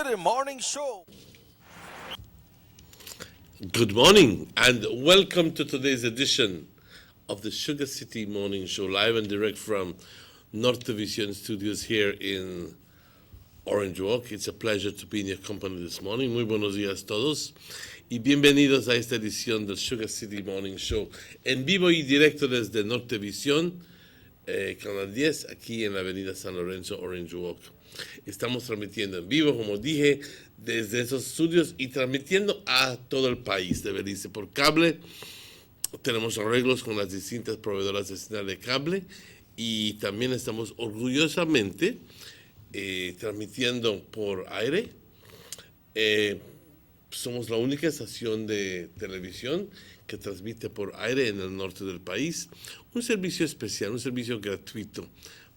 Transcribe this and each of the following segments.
City Morning Show. Good morning and welcome to today's edition of the Sugar City Morning Show, live and direct from Norte Vision Studios here in Orange Walk. It's a pleasure to be in your company this morning. Muy buenos días todos y bienvenidos a esta edición del Sugar City Morning Show en vivo y directo desde Norte Vision, Canal 10, aquí en la avenida San Lorenzo, Orange Walk. Estamos transmitiendo en vivo, como dije, desde esos estudios y transmitiendo a todo el país de Belice por cable. Tenemos arreglos con las distintas proveedoras de señal de cable y también estamos orgullosamente transmitiendo por aire. Somos la única estación de televisión que transmite por aire en el norte del país. Un servicio especial, un servicio gratuito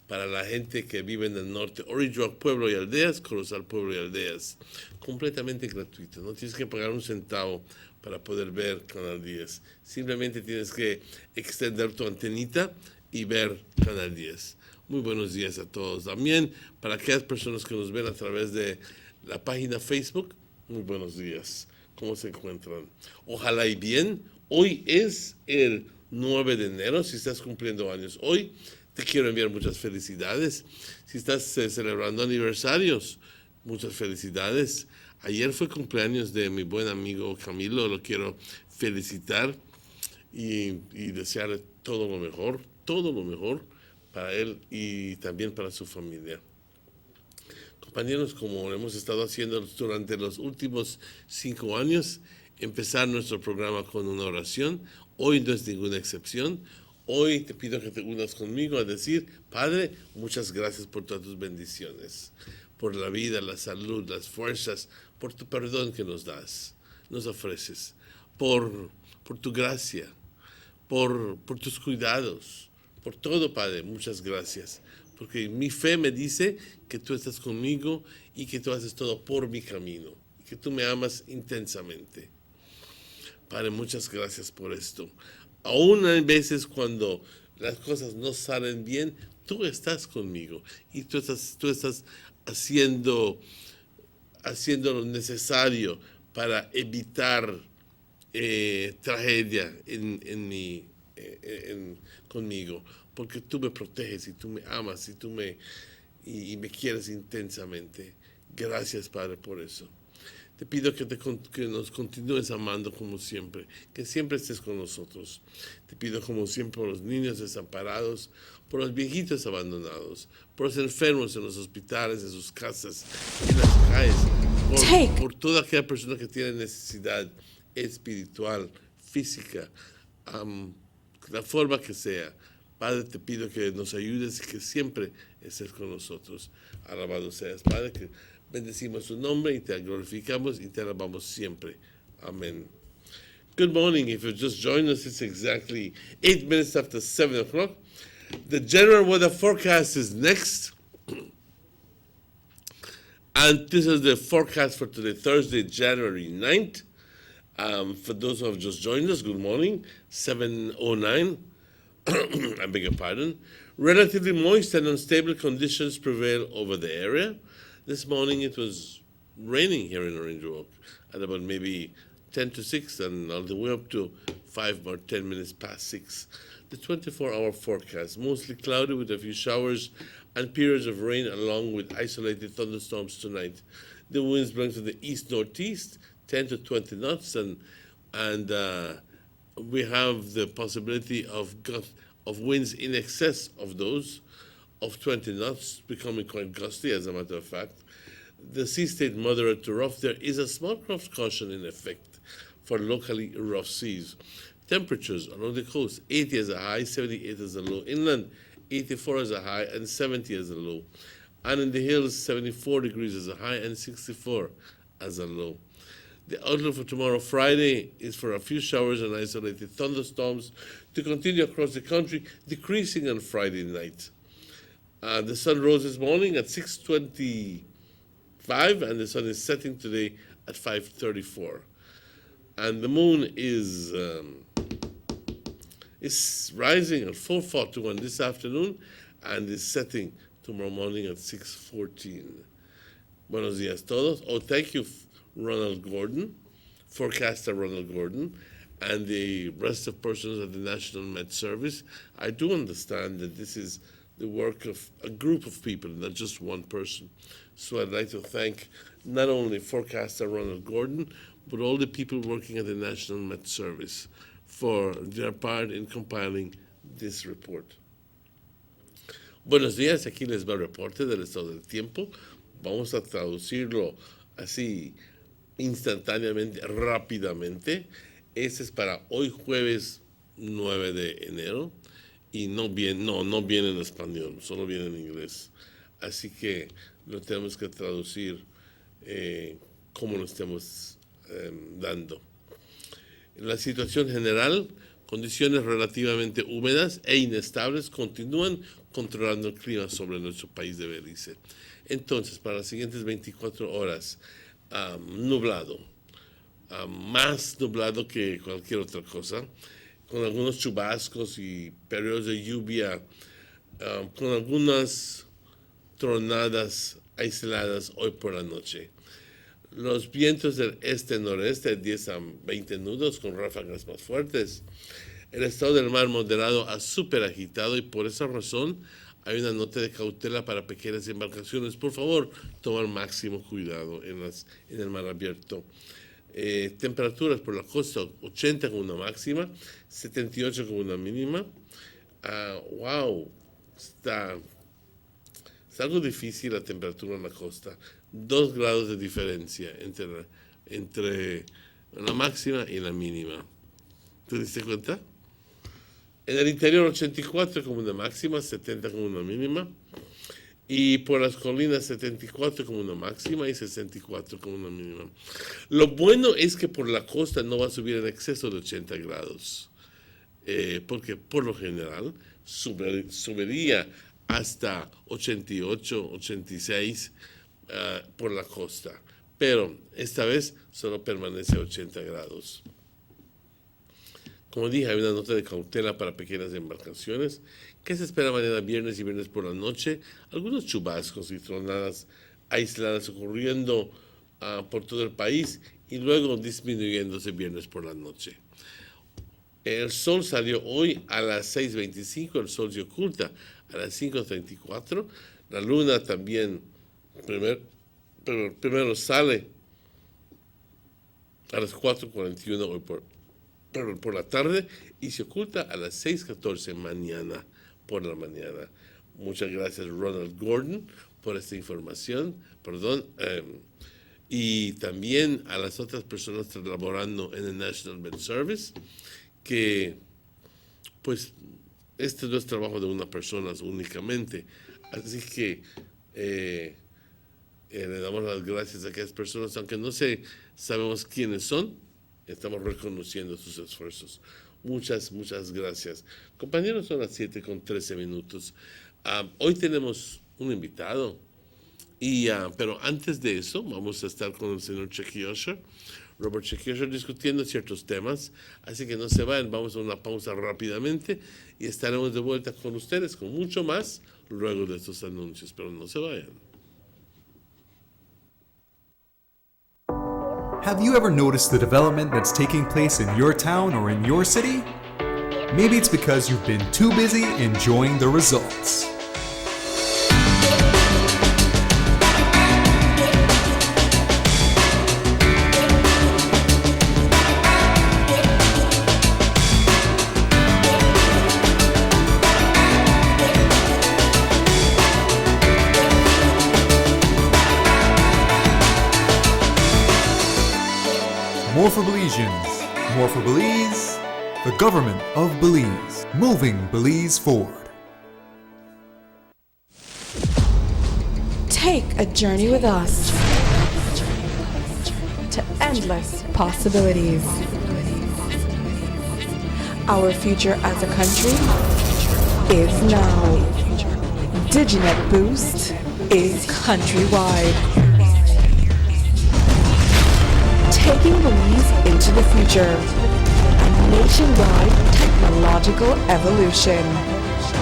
para la gente que vive en el norte, Orange Walk, Pueblo y Aldeas, Corozal, Pueblo y Aldeas. Completamente gratuito, no tienes que pagar un centavo para poder ver Canal 10. Simplemente tienes que extender tu antenita y ver Canal 10. Muy buenos días a todos. También para aquellas personas que nos ven a través de la página Facebook, muy buenos días. ¿Cómo se encuentran? Ojalá y bien. Hoy es el 9 de enero. Si estás cumpliendo años hoy, te quiero enviar muchas felicidades. Si estás celebrando aniversarios, muchas felicidades. Ayer fue cumpleaños de mi buen amigo Camilo. Lo quiero felicitar y desearle todo lo mejor para él y también para su familia. Compañeros, como hemos estado haciendo durante los últimos 5 años, empezar nuestro programa con una oración. Hoy no es ninguna excepción. Hoy te pido que te unas conmigo a decir: Padre, muchas gracias por todas tus bendiciones, por la vida, la salud, las fuerzas, por tu perdón que nos das, nos ofreces, por tu gracia, por tus cuidados, por todo, Padre. Muchas gracias, porque mi fe me dice que tú estás conmigo y que tú haces todo por mi camino, y que tú me amas intensamente. Padre, muchas gracias por esto. Aún hay veces cuando las cosas no salen bien, tú estás conmigo y tú estás haciendo lo necesario para evitar tragedia conmigo, porque tú me proteges y tú me amas y me quieres intensamente. Gracias, Padre, por eso. Te pido que nos continúes amando como siempre, que siempre estés con nosotros. Te pido como siempre por los niños desamparados, por los viejitos abandonados, por los enfermos en los hospitales, en sus casas, en las calles, por toda aquella persona que tiene necesidad espiritual, física, la forma que sea. Padre, te pido que nos ayudes y que siempre estés con nosotros. Alabado seas, Padre, que bendecimos tu nombre y te glorificamos y te alabamos siempre. Amén. Good morning. If you just joined us, it's exactly 8 minutes after 7 o'clock. The general weather forecast is next. And this is the forecast for today, Thursday, January 9th. For those who have just joined us, good morning. 7:09. I beg your pardon. Relatively moist and unstable conditions prevail over the area. This morning it was raining here in Orange Walk at about maybe 10 to 6 and all the way up to 5 or 10 minutes past 6. The 24-hour forecast, mostly cloudy with a few showers and periods of rain along with isolated thunderstorms tonight. The winds blowing to the east-northeast, 10 to 20 knots, and we have the possibility of winds in excess of those, of 20 knots, becoming quite gusty, as a matter of fact. The sea stayed moderate to rough. There is a small craft caution in effect for locally rough seas. Temperatures along the coast, 80 as a high, 78 as a low. Inland, 84 as a high and 70 as a low. And in the hills, 74 degrees as a high and 64 as a low. The outlook for tomorrow, Friday, is for a few showers and isolated thunderstorms to continue across the country, decreasing on Friday night. The sun rose this morning at 6:25, and the sun is setting today at 5:34. And the moon is rising at 4:41 this afternoon, and is setting tomorrow morning at 6:14. Buenos días todos. Oh, thank you, Ronald Gordon, forecaster Ronald Gordon, and the rest of persons at the National Met Service. I do understand that this is the work of a group of people, not just one person. So I'd like to thank not only forecaster Ronald Gordon, but all the people working at the National Met Service for their part in compiling this report. Buenos días, aquí les va el reporte del estado del tiempo. Vamos a traducirlo así instantáneamente, rápidamente. Este es para hoy jueves 9 de enero y no viene en español, solo viene en inglés. Así que lo tenemos que traducir como lo estemos dando. En la situación general, condiciones relativamente húmedas e inestables continúan controlando el clima sobre nuestro país de Belice. Entonces, para las siguientes 24 horas, nublado, más nublado que cualquier otra cosa, con algunos chubascos y periodos de lluvia, con algunas tronadas aisladas hoy por la noche. Los vientos del este-noreste, 10 a 20 nudos, con ráfagas más fuertes. El estado del mar moderado a súper agitado y por esa razón hay una nota de cautela para pequeñas embarcaciones. Por favor, tomar máximo cuidado en el mar abierto. Temperaturas por la costa, 80 con una máxima, 78 con una mínima. Wow, está algo difícil la temperatura en la costa. 2 grados de diferencia entre la máxima y la mínima. ¿Te diste cuenta? En el interior 84 como una máxima, 70 como una mínima. Y por las colinas 74 como una máxima y 64 como una mínima. Lo bueno es que por la costa no va a subir en exceso de 80 grados. Porque por lo general subiría hasta 88, 86 por la costa. Pero esta vez solo permanece a 80 grados. Como dije, hay una nota de cautela para pequeñas embarcaciones. ¿Qué se espera mañana viernes y viernes por la noche? Algunos chubascos y tronadas aisladas ocurriendo por todo el país y luego disminuyéndose viernes por la noche. El sol salió hoy a las 6:25, el sol se oculta a las 5:34. La luna también primero sale a las 4:41 hoy por la tarde y se oculta a las 6:14 mañana por la mañana. Muchas gracias Ronald Gordon por esta información, y también a las otras personas laborando en el National Med Service, que pues este no es trabajo de una persona únicamente, así que le damos las gracias a aquellas personas, aunque no sabemos quiénes son. Estamos reconociendo sus esfuerzos. Muchas gracias. Compañeros, son las 7:13. Hoy tenemos un invitado, pero antes de eso vamos a estar con el señor Checky Usher, Robert Checky Usher, discutiendo ciertos temas. Así que no se vayan, vamos a una pausa rápidamente y estaremos de vuelta con ustedes con mucho más luego de estos anuncios, pero no se vayan. Have you ever noticed the development that's taking place in your town or in your city? Maybe it's because you've been too busy enjoying the results. More for Belizeans, more for Belize, the government of Belize, moving Belize forward. Take a journey with us to endless possibilities. Our future as a country is now. DigiNet Boost is countrywide. Taking Belize into the future, a nationwide technological evolution.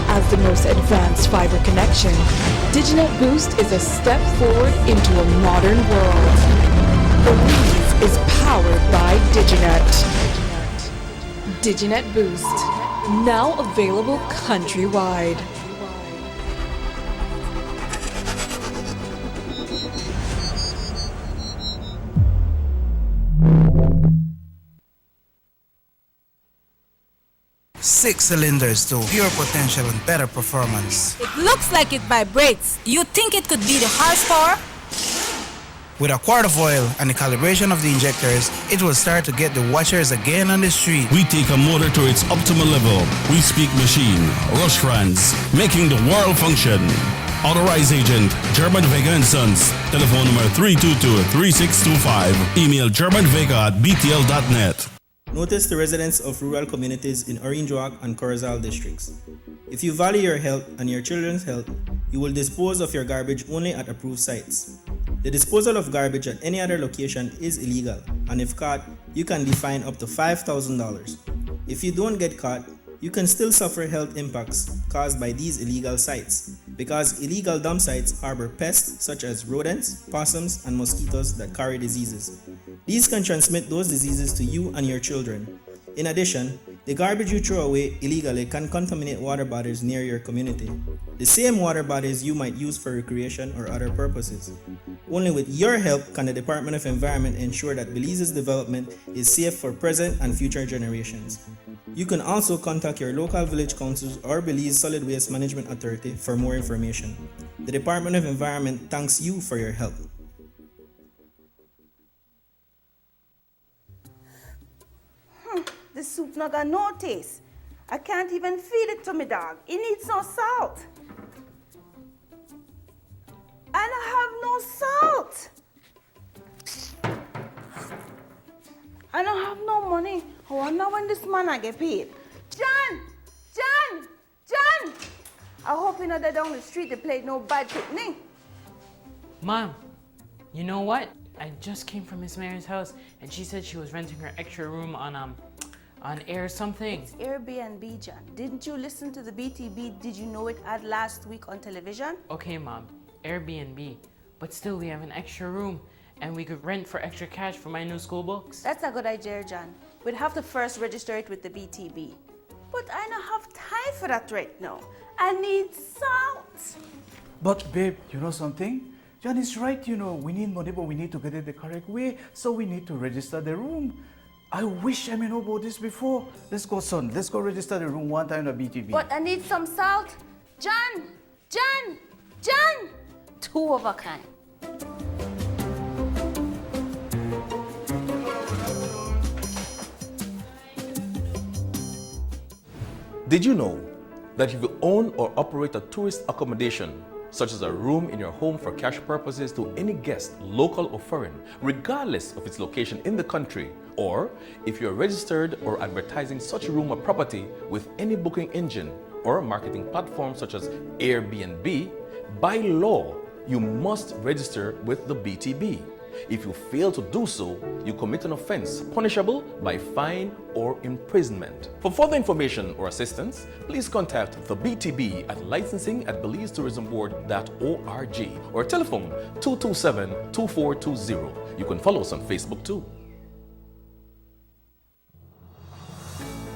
As the most advanced fiber connection, Diginet Boost is a step forward into a modern world. Belize is powered by Diginet. Diginet Boost, now available countrywide. Six cylinders to pure potential and better performance. It looks like it vibrates. You think it could be the horsepower? With a quart of oil and the calibration of the injectors, it will start to get the watchers again on the street. We take a motor to its optimal level. We speak machine, rush runs, making the world function. Authorized agent, German Vega & Sons. Telephone number 322-3625. Email germanvega@btl.net. Notice the residents of rural communities in Orange Walk and Corozal districts. If you value your health and your children's health, you will dispose of your garbage only at approved sites. The disposal of garbage at any other location is illegal, and if caught, you can be fined up to $5,000. If you don't get caught, you can still suffer health impacts caused by these illegal sites, because illegal dump sites harbor pests such as rodents, possums, and mosquitoes that carry diseases. These can transmit those diseases to you and your children. In addition, the garbage you throw away illegally can contaminate water bodies near your community, the same water bodies you might use for recreation or other purposes. Only with your help can the Department of Environment ensure that Belize's development is safe for present and future generations. You can also contact your local village councils or Belize Solid Waste Management Authority for more information. The Department of Environment thanks you for your help. The soup not got no taste. I can't even feed it to my dog. It needs no salt. And I have no salt. I don't have no money. I wonder when this man I get paid. Jan! I hope you know that down the street they played no bad picnic. Mom, you know what? I just came from Miss Mary's house and she said she was renting her extra room on air something. It's Airbnb, Jan. Didn't you listen to the BTB? Did you know it ad last week on television? Okay, Mom, Airbnb. But still, we have an extra room and we could rent for extra cash for my new school books. That's a good idea, Jan. We'd have to first register it with the BTB. But I don't have time for that right now. I need salt. But babe, you know something? Jan is right, we need money, but we need to get it the correct way, so we need to register the room. I wish I know about this before. Let's go, son. Let's go register the room one time at BTV. But I need some salt. Jan! 2 of a kind. Did you know that if you own or operate a tourist accommodation, such as a room in your home for cash purposes to any guest, local or foreign, regardless of its location in the country, or if you're registered or advertising such a room or property with any booking engine or marketing platform such as Airbnb, by law, you must register with the BTB. If you fail to do so, you commit an offense punishable by fine or imprisonment. For further information or assistance, please contact the BTB at licensing@belizetourismboard.org or telephone 227-2420. You can follow us on Facebook too.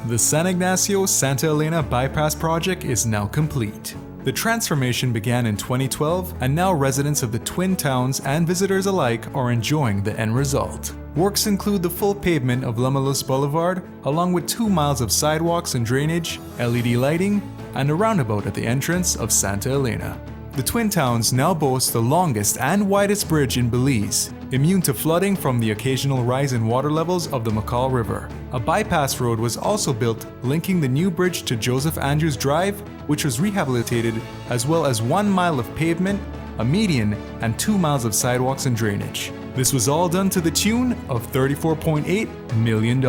The San Ignacio-Santa Elena Bypass project is now complete. The transformation began in 2012, and now residents of the Twin Towns and visitors alike are enjoying the end result. Works include the full pavement of Lamalus Boulevard, along with 2 miles of sidewalks and drainage, LED lighting, and a roundabout at the entrance of Santa Elena. The Twin Towns now boast the longest and widest bridge in Belize, immune to flooding from the occasional rise in water levels of the McCall River. A bypass road was also built linking the new bridge to Joseph Andrews Drive, which was rehabilitated, as well as 1 mile of pavement, a median, and 2 miles of sidewalks and drainage. This was all done to the tune of $34.8 million.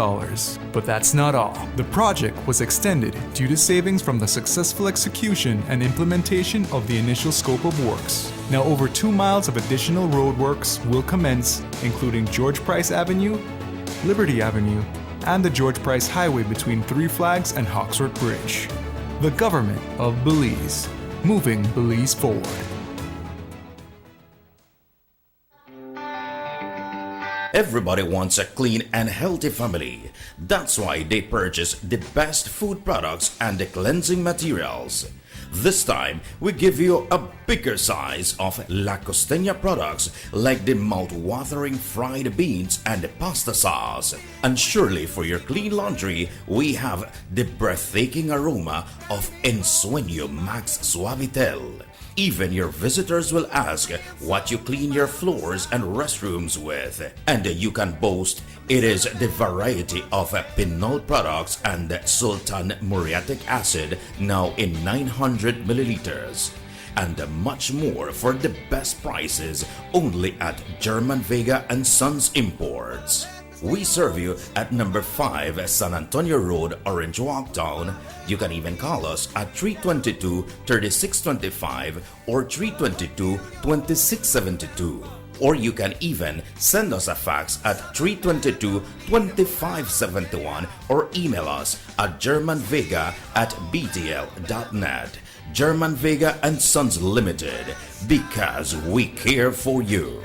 But that's not all. The project was extended due to savings from the successful execution and implementation of the initial scope of works. Now over 2 miles of additional roadworks will commence, including George Price Avenue, Liberty Avenue, and the George Price Highway between Three Flags and Hawksworth Bridge. the government of Belize, moving Belize forward. Everybody wants a clean and healthy family. That's why they purchase the best food products and the cleansing materials. This time, we give you a bigger size of La Costeña products like the mouth-watering fried beans and the pasta sauce. And surely for your clean laundry, we have the breathtaking aroma of Ensueño Max Suavitel. Even your visitors will ask what you clean your floors and restrooms with. And you can boast it is the variety of Pinol products and Sultan muriatic acid now in 900 milliliters. And much more for the best prices only at German Vega and Sons Imports. We serve you at number 5 San Antonio Road, Orange Walk Town. You can even call us at 322-3625 or 322-2672. Or you can even send us a fax at 322-2571 or email us at germanvega@btl.net. German Vega and Sons Limited, because we care for you.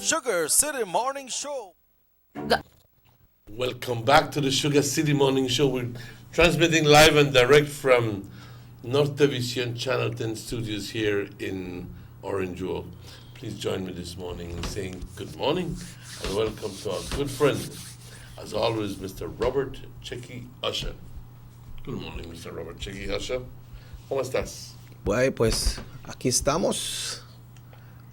SugarCity Morning Show. Welcome back to the Sugar City Morning Show. We're transmitting live and direct from North Division Channel 10 studios here in Orange Walk. Please join me this morning in saying good morning and welcome to our good friend, as always, Mr. Robert Checky Usher. Good morning, Mr. Robert Checky Usher. ¿Cómo estás? Bueno, pues aquí estamos.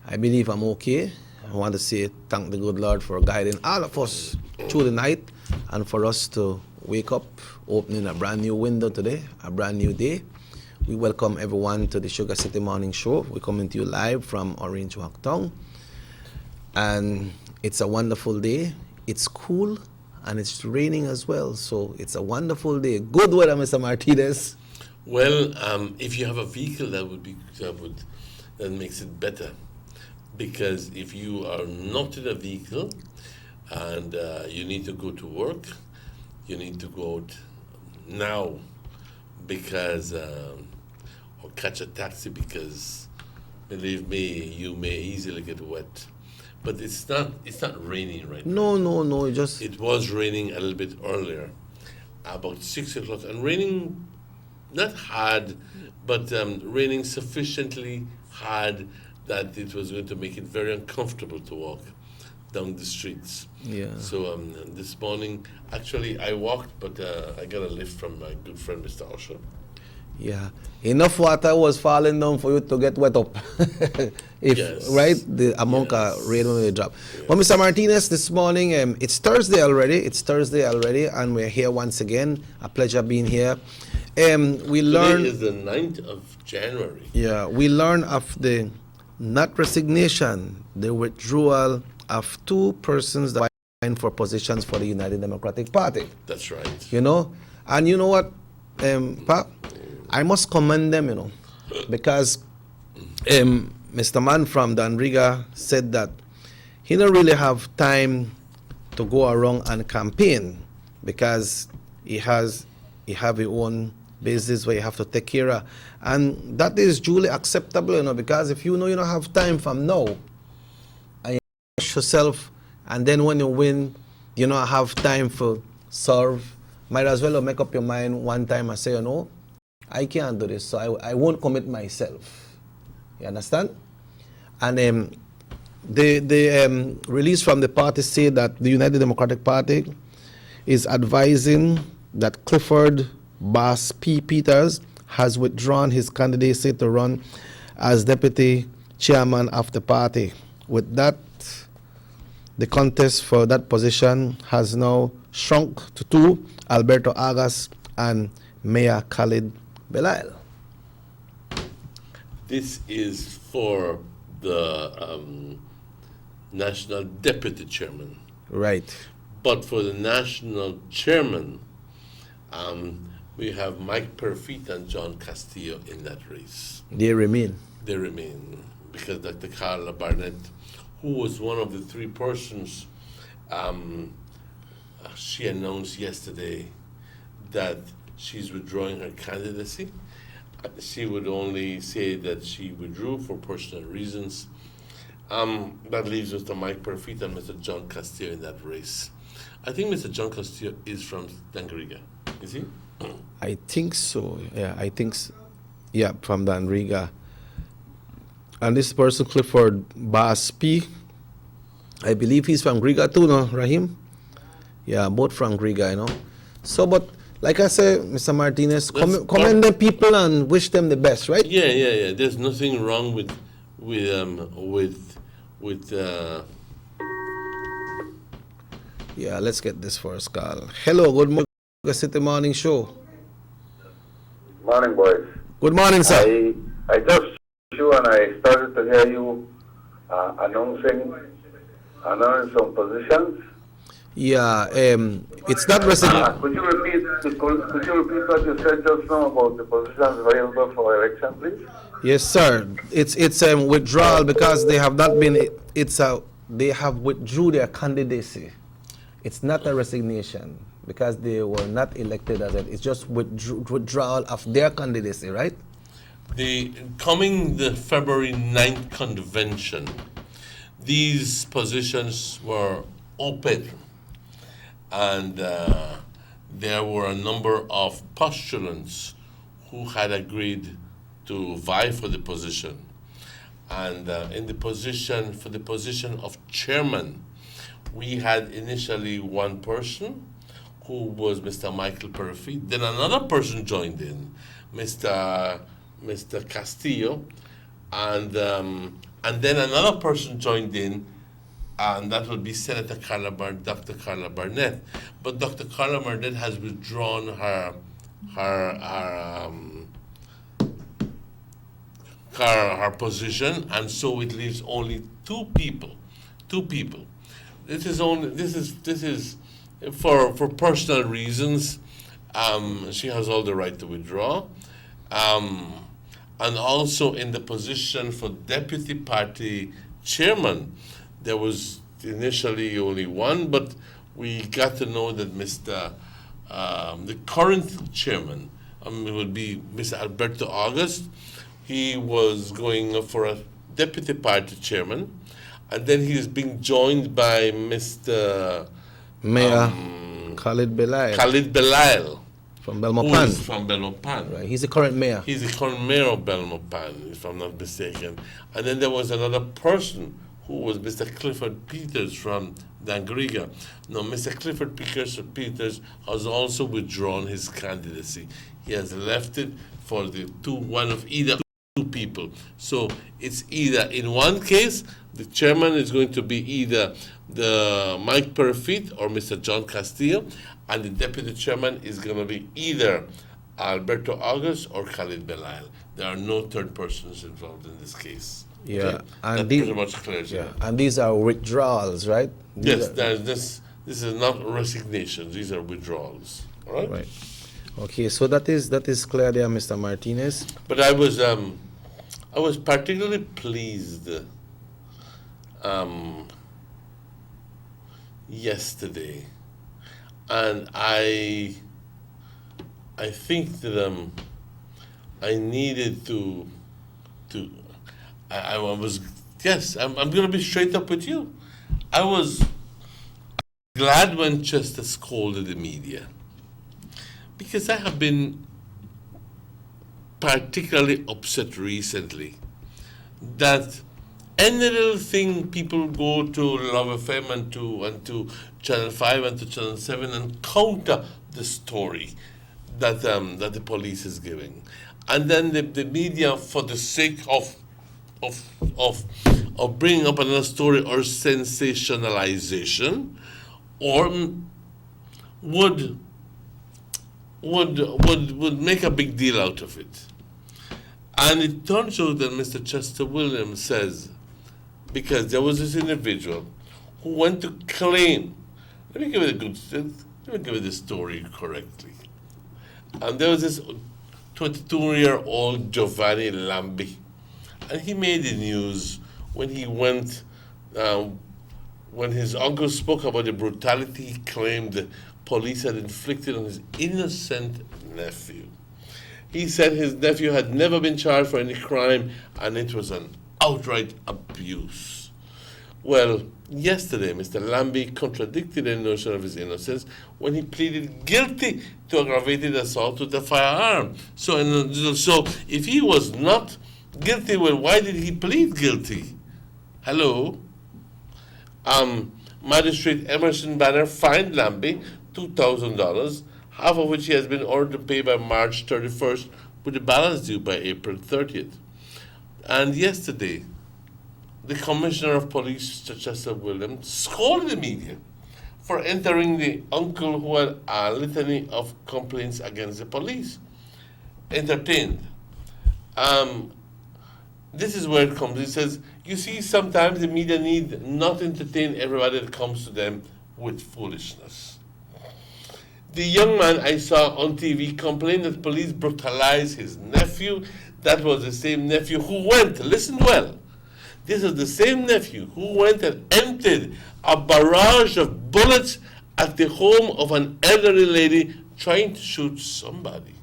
I believe I'm okay. I want to say thank the good Lord for guiding all of us through the night and for us to wake up, opening a brand new window today, a brand new day. We welcome everyone to the Sugar City Morning Show. We're coming to you live from Orange Walk Town. And it's a wonderful day. It's cool and it's raining as well. So it's a wonderful day. Good weather, Mr. Martinez. Well, if you have a vehicle, that makes it better. Because if you are not in a vehicle and you need to go to work, you need to go out now because or catch a taxi, because believe me, you may easily get wet. But it's not raining right now. No. It was raining a little bit earlier, about 6 o'clock, and raining not hard, but raining sufficiently hard that it was going to make it very uncomfortable to walk down the streets. Yeah. So this morning, actually, I walked, but I got a lift from my good friend, Mr. Usher. Yeah. Enough water was falling down for you to get wet up. Yes. Right? The amount of rain will drop. Yes. Well, Mr. Martinez, this morning, it's Thursday already, and we're here once again. A pleasure being here. Today is the 9th of January. Yeah, we learn of the not resignation, the withdrawal of 2 persons that vying for positions for the United Democratic Party. That's right. You know, and you know what, Pap, I must commend them, because Mr. Man from Danriga said that he don't really have time to go around and campaign because he have his own business where you have to take care of. And that is duly acceptable, because if you know you don't have time from now, and you push yourself, and then when you win, you don't have time for serve, might as well make up your mind one time and say, I can't do this, so I won't commit myself. You understand? And the release from the party say that the United Democratic Party is advising that Clifford Bass P. Peters has withdrawn his candidacy to run as deputy chairman of the party. With that, the contest for that position has now shrunk to two, Alberto Agas and Mayor Khalid Belail. This is for the national deputy chairman. Right. But for the national chairman, we have Mike Perfit and John Castillo in that race. They remain. They remain because Dr. Carla Barnett, who was one of the three persons, she announced yesterday that she's withdrawing her candidacy. She would only say that she withdrew for personal reasons. That leaves Mr. Mike Perfit and Mr. John Castillo in that race. I think Mr. John Castillo is from Dangriga. Is he? I think so. Yeah, I think so. Yeah, from Danriga. And this person, Clifford Baspi, I believe he's from Griga too, no, Rahim? Yeah, both from Griga, you know. So, but like I said, Mr. Martinez, commend the people and wish them the best, right? Yeah. There's nothing wrong with Yeah, let's get this first call. Hello, good morning, SugarCity Morning Show. Morning, boys. Good morning, sir. I just you and I started to hear you announcing some positions. Yeah, it's not resignation. Could you repeat what you said just now about the positions available for election, please? Yes, sir. It's withdrawal because they have not been. They have withdrew their candidacy. It's not a resignation because they were not elected as it. It's just withdrawal of their candidacy, right? the February 9th convention. These positions were open, and there were a number of postulants who had agreed to vie for the position. And for the position of chairman, we had initially one person who was Mr. Michael Perfit. Then another person joined in, Mr. Castillo, and then another person joined in, and that would be Dr. Carla Barnett. But Dr. Carla Barnett has withdrawn her position, and so it leaves only two people. This is for personal reasons. She has all the right to withdraw. And also in the position for deputy party chairman, there was initially only one, but we got to know that the current chairman would be Mr. Alberto August. He was going for a deputy party chairman, and then he is being joined by Mr. Mayor Khalid Belail. From Belmopan. From Belmopan. Right. He's the current mayor. He's the current mayor of Belmopan, if I'm not mistaken. And then there was another person who was Mr. Clifford Peters from Dangriga. Now, Mr. Clifford Peters has also withdrawn his candidacy. He has left it for one of either two people. So it's either, in one case, the chairman is going to be either the Mike Perfit or Mr. John Castillo, and the deputy chairman is going to be either Alberto August or Khalid Belail. There are no third persons involved in this case. Yeah, okay? and that pretty much clears it. And these are withdrawals, right? Yes, this is not resignations. These are withdrawals. All right. Right. Okay, so that is clear there, Mr. Martinez. But I was particularly pleased yesterday, and I think that I needed to I was, yes, I'm going to be straight up with you. I was glad when Chester scolded the media, because I have been particularly upset recently that any little thing people go to Love FM and to Channel 5 and to Channel 7 and counter the story that the police is giving. And then the media, for the sake of of bringing up another story or sensationalization, or would make a big deal out of it. And it turns out that Mr. Chester Williams says, because there was this individual who went to claim, let me give it the story correctly. And there was this 22-year-old Giovanni Lambi, and he made the news when he went, when his uncle spoke about the brutality he claimed the police had inflicted on his innocent nephew. He said his nephew had never been charged for any crime, and it was an outright abuse. Well, yesterday, Mr. Lambi contradicted the notion of his innocence when he pleaded guilty to aggravated assault with a firearm. So if he was not guilty, well, why did he plead guilty? Hello? Magistrate Emerson Banner fined Lambi $2,000, half of which he has been ordered to pay by March 31st, with the balance due by April 30th. And yesterday, the Commissioner of Police, Chester Williams, scolded the media for entering the uncle who had a litany of complaints against the police. Entertained. This is where it comes. He says, you see, sometimes the media need not entertain everybody that comes to them with foolishness. The young man I saw on TV complained that police brutalized his nephew. That was the same nephew who went, listen well, this is the same nephew who went and emptied a barrage of bullets at the home of an elderly lady trying to shoot somebody.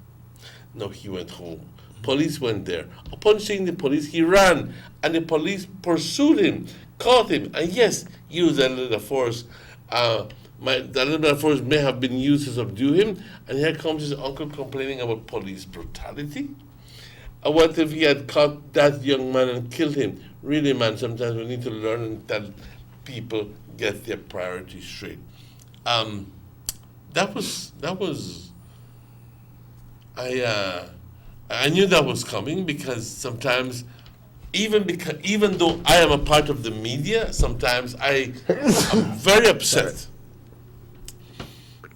No, he went home. Police went there. Upon seeing the police, he ran, and the police pursued him, caught him, and yes, used a little force. That little force may have been used to subdue him, and here comes his uncle complaining about police brutality. What if he had caught that young man and killed him? Really, man, sometimes we need to learn and tell people get their priorities straight. I knew that was coming, because sometimes, even though I am a part of the media, sometimes I am very upset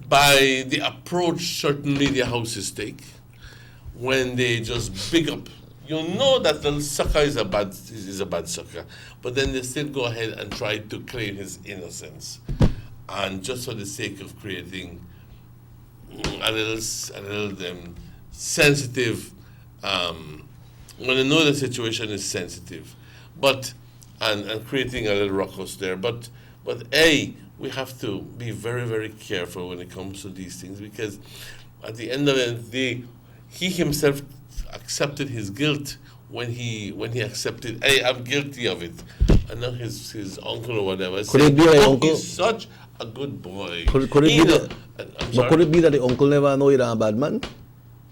by the approach certain media houses take when they just big up. You know that the sucker is a bad sucker, but then they still go ahead and try to claim his innocence, and just for the sake of creating a little sensitive. When they know the situation is sensitive, and creating a little ruckus there. But we have to be very, very careful when it comes to these things, because at the end of the day, he himself accepted his guilt when he accepted, hey, I'm guilty of it, and not his uncle or whatever. Could it be that uncle? He's such a good boy. Could it be that the uncle never know you're a bad man?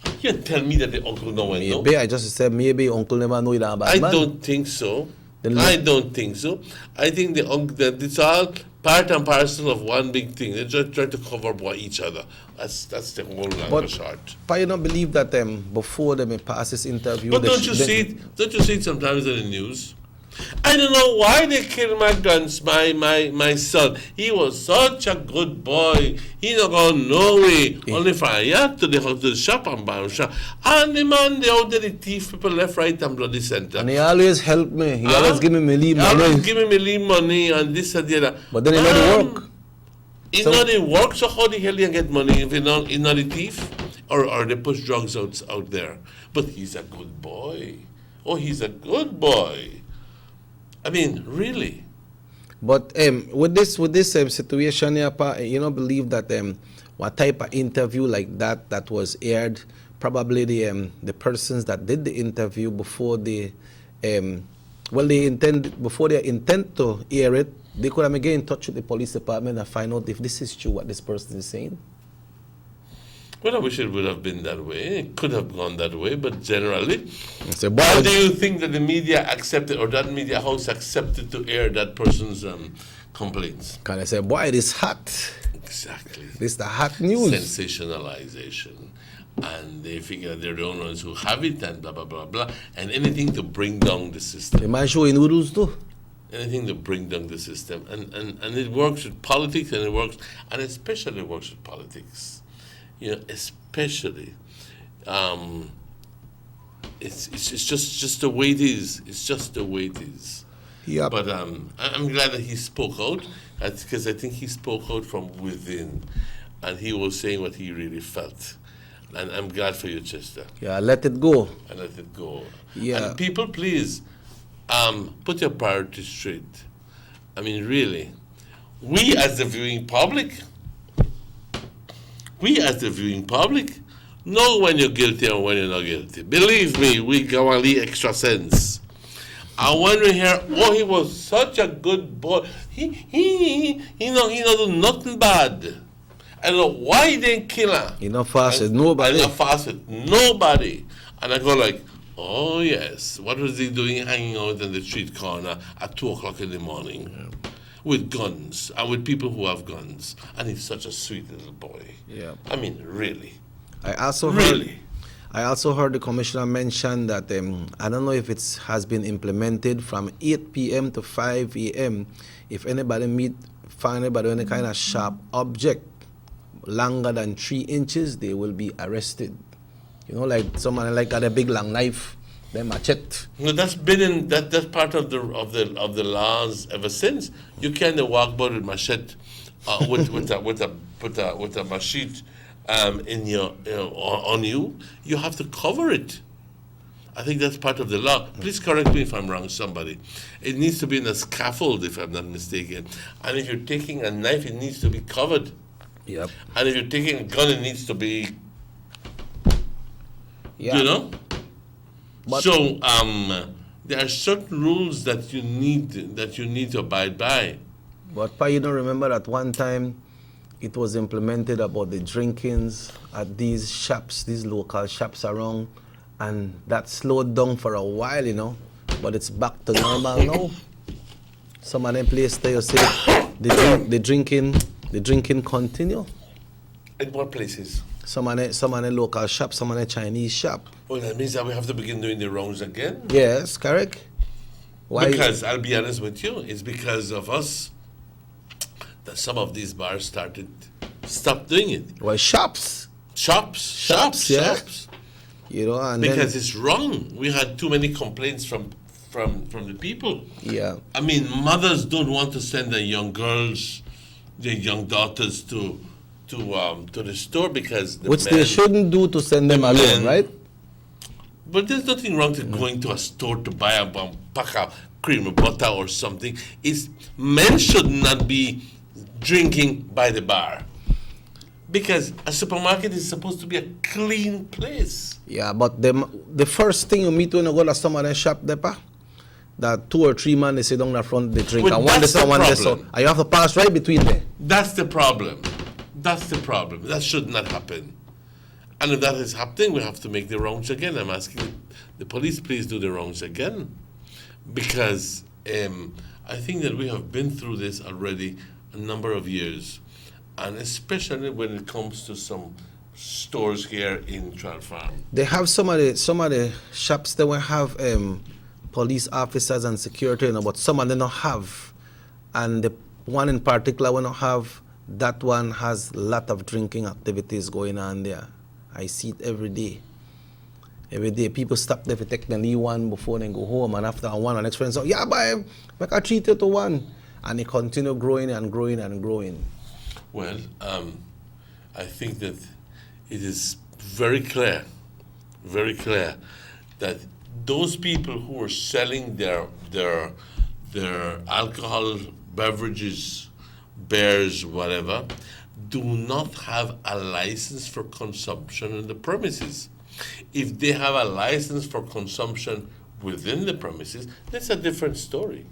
You can't tell me that the uncle no one know. Maybe I just said maybe uncle never know you're a bad man. I don't think so. I don't think so. I think that it's all part and parcel of one big thing. They're just trying to cover up each other. That's the whole long short. But you don't believe that before them pass this interview. But don't you see it sometimes in the news? I don't know why they killed my son. He was such a good boy. He not go no way. Only for a yard to the shop and buy a shop. And the man, they out there, the thief people left, right, and bloody center. And he always helped me. He always give me money. Always give me money and this and the other. But then he not work. He not work, so how the hell you get money if he's not a thief? Or they push drugs out there. But he's a good boy. Oh, he's a good boy. I mean, really. But with this situation here, you don't believe that what type of interview like that was aired, probably the persons that did the interview before their intent to air it, they could have get in touch with the police department and find out if this is true what this person is saying. Well, I wish it would have been that way. It could have gone that way, but generally, how do you think that the media accepted, or that media house accepted to air that person's complaints? Can I say, boy, it is hot. Exactly. This is the hot news. Sensationalization. and they figure they're the only ones who have it, and blah, blah, blah, blah, and anything to bring down the system. They might show in noodles too. Anything to bring down the system. And it works with politics, and it works, and especially works with politics. Especially. It's just the way it is. It's just the way it is. Yeah. But I'm glad that he spoke out, because I think he spoke out from within, and he was saying what he really felt. And I'm glad for you, Chester. Yeah, let it go. And let it go. Yeah. And people, please, put your priorities straight. I mean, really, we as the viewing public know when you're guilty and when you're not guilty. Believe me, we go a little extra sense. And when we hear, he was such a good boy, he not do nothing bad. I don't know why he didn't kill her. He not fasted nobody. He not fasted nobody. And I go like, oh yes, what was he doing hanging out in the street corner at 2 o'clock in the morning with guns and with people who have guns? And he's such a sweet little boy. Yeah. I mean, really. I also heard the commissioner mention that I don't know if it has been implemented from 8 p.m. to 5 a.m. If anybody find anybody with any kind of sharp object longer than 3 inches, they will be arrested. Like someone like got a big long knife, then machete. No, that's been that's part of the laws ever since. You can't walk about with machete, with a machete in your on you. You have to cover it. I think that's part of the law. Please correct me if I'm wrong, somebody. It needs to be in a scaffold, if I'm not mistaken. And if you're taking a knife, it needs to be covered. Yep. And if you're taking a gun, it needs to be, But so there are certain rules that you need to abide by. But Pa, you don't remember at one time it was implemented about the drinkings at these shops, these local shops around, and that slowed down for a while, but it's back to normal now. Some of them places there, you say the drinking continue. In what places? Some of the local shops, some of the Chinese shop. Well, that means that we have to begin doing the wrongs again. Yes, correct. Why? Because I'll be honest with you, it's because of us that some of these bars stopped doing it. Well, shops. Shops. And because it's wrong. We had too many complaints from the people. Yeah. I mean, mothers don't want to send their young girls, their young daughters to the store because which they shouldn't do to send them alone, right? But there's nothing wrong to going to a store to buy a pack of cream or butter or something. Men should not be drinking by the bar. Because a supermarket is supposed to be a clean place. Yeah, but the first thing you meet when you go to some of the shop, that 2 or 3 men, they sit down in front, they drink. Well, and one this and one this. And you have to pass right between them. That's the problem. That should not happen. And if that is happening, we have to make the wrongs again. I'm asking the police, please do the wrongs again. Because I think that we have been through this already a number of years. And especially when it comes to some stores here in Trial Farm. They have some of the shops that will have police officers and security, but some of them don't have. And the one in particular will not have. That one has a lot of drinking activities going on there. I see it every day. Every day, people stop there to take the one before they go home, and after one, our next friend says, yeah, boy, I can treat you to one. And they continue growing and growing and growing. Well, I think that it is very clear that those people who are selling their alcohol beverages, beers, whatever, do not have a license for consumption in the premises. If they have a license for consumption within the premises, that's a different story.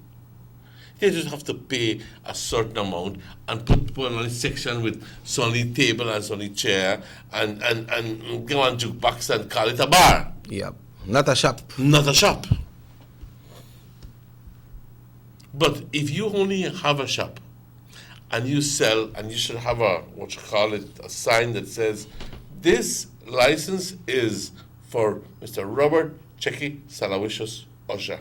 They just have to pay a certain amount and put one on a section with only table and only chair and go on jukebox and call it a bar. Yeah, not a shop. Not a shop. But if you only have a shop and you sell, and you should have a sign that says This license is for Mr. Robert Checky Salawishos Osha.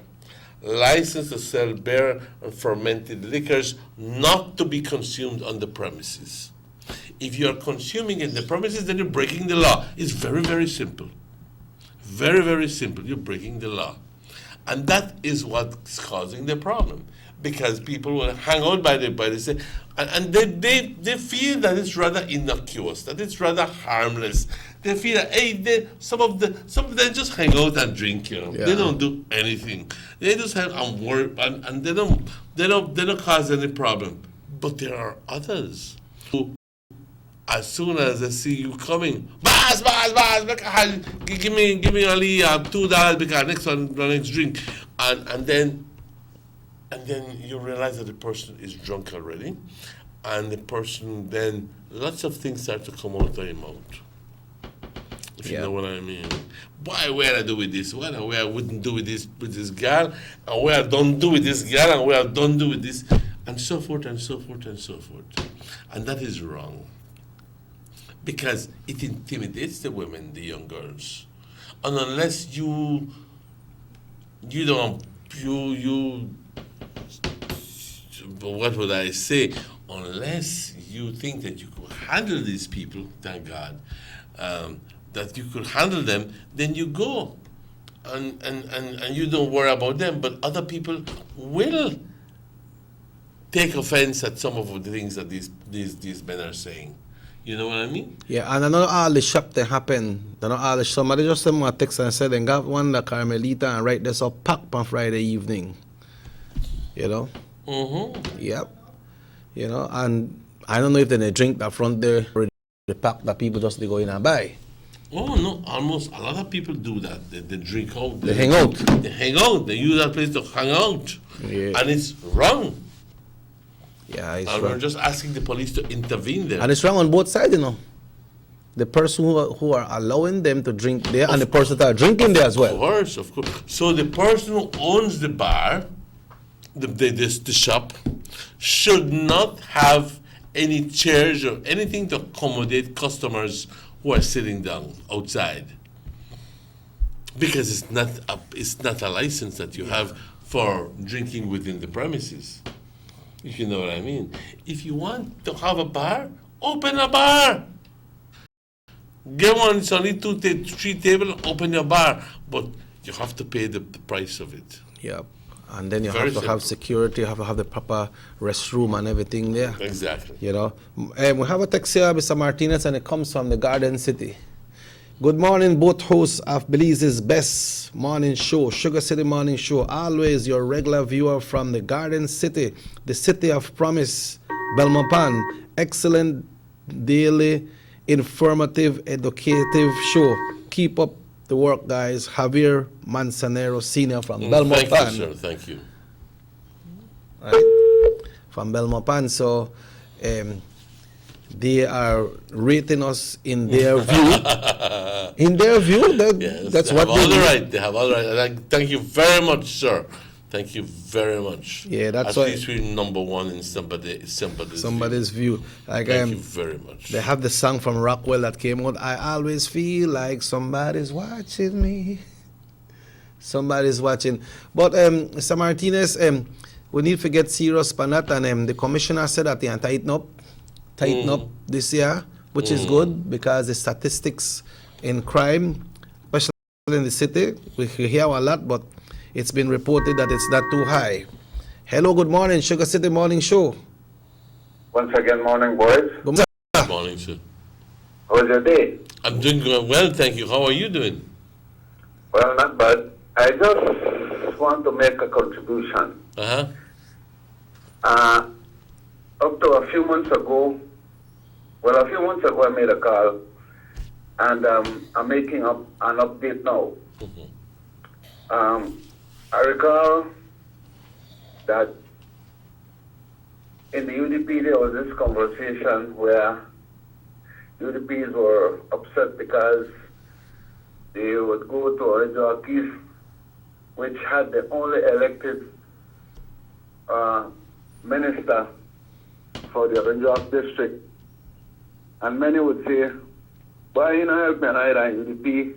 License to sell beer and fermented liquors not to be consumed on the premises. If you are consuming in the premises, then you're breaking the law. It's very, very simple. Very, very simple. You're breaking the law. And that is what's causing the problem. Because people will hang out by the and they feel that it's rather innocuous, that it's rather harmless. They feel that, hey, some of them just hang out and drink, you know. Yeah. They don't do anything. They just hang and work, and they don't cause any problem. But there are others who, as soon as they see you coming, boss, give me only $2 because the next drink, and then you realize that the person is drunk already, and the person then lots of things start to come out of your mouth. If you know what I mean. Why where I do with this? Why I wouldn't do with this girl, and where I don't do with this girl, and where I don't do with this, and so forth and so forth and so forth. And that is wrong. Because it intimidates the women, the young girls. And unless you what would I say? Unless you think that you could handle these people, thank God, that you could handle them, then you go. And you don't worry about them. But other people will take offense at some of the things that these men are saying. You know what I mean? Yeah, and I know all the shop that happen. I know all the somebody just sent me a text and said they got one the Carmelita and right there's a pack on Friday evening. You know? Mm-hmm. Yep. You know, and I don't know if they drink that front there or the pack that people just they go in and buy. Oh no, almost a lot of people do that. They drink out. They hang out. They hang out. They use that place to hang out. Yeah. And it's wrong. Yeah, it's and wrong. we're just asking the police to intervene there. And it's wrong on both sides, you know. The person who are allowing them to drink there and the person that are drinking there as well. Of course. So the person who owns the bar, the shop, should not have any chairs or anything to accommodate customers who are sitting down outside. Because it's not a license that you have for drinking within the premises. If you know what I mean. If you want to have a bar, open a bar. Get one, it's only 3 tables, open your bar. But you have to pay the price of it. Yep. And then you Very have to have simple. security, you have to have the proper restroom and everything there. Exactly. You know. We have a text here, Mr. Martinez, and it comes from the Garden City. Good morning, both hosts of Belize's best morning show, Sugar City Morning Show. Always your regular viewer from the Garden City, the city of promise, Belmopan. Excellent, daily, informative, educative show. Keep up the work, guys. Javier Manzanero Sr. from Belmopan. Thank you, sir. Thank you. Right. From Belmopan. So, they are rating us in their view. In their view, that's what they do. They have all the right. And thank you very much, sir. Thank you very much. Yeah, that's At why. least we're number one in somebody's view. Like, Thank you very much. They have the song from Rockwell that came out. I always feel like somebody's watching me. Somebody's watching. But Mr. Martinez, we need to get serious on that. And the commissioner said that they are tighten up this year, which is good because the statistics in crime, especially in the city, we hear a lot, but it's been reported that it's not too high. Hello, good morning, Sugar City Morning Show. Once again, morning, boys. Good morning, sir. How was your day? I'm doing well, thank you. How are you doing? Well, not bad. I just want to make a contribution. Up to a few months ago, I made a call, and I'm making up an update now. I recall that in the UDP there was this conversation where UDPs were upset because they would go to Orange, which had the only elected minister for the Orange district. And many would say why you know help me hide and UDP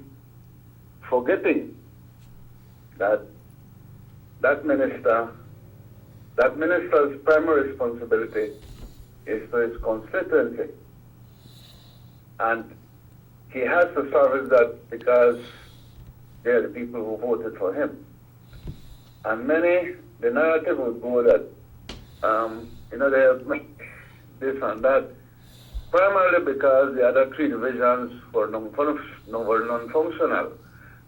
forgetting that that minister's primary responsibility is to his constituency. And he has to service that because they are the people who voted for him. And the narrative would go that, they have made this and that, primarily because the other three divisions were non-functional.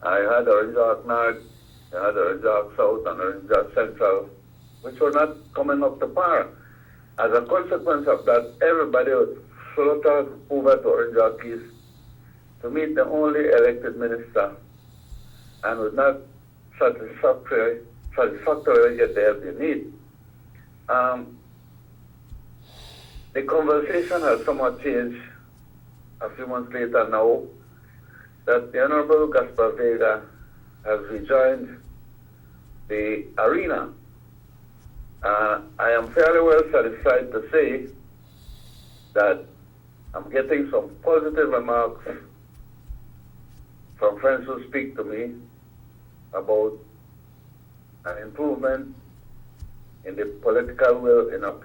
I had Orange Arc North, I had Orange Arc South, and Orange Arc Central, which were not coming up to par. As a consequence of that, everybody would float over to Orange Arc East to meet the only elected minister and would not satisfactorily get the help they need. The conversation has somewhat changed a few months later now that the Honorable Gaspar Vega has rejoined the arena. I am fairly well satisfied to say that I'm getting some positive remarks from friends who speak to me about an improvement in the political will in our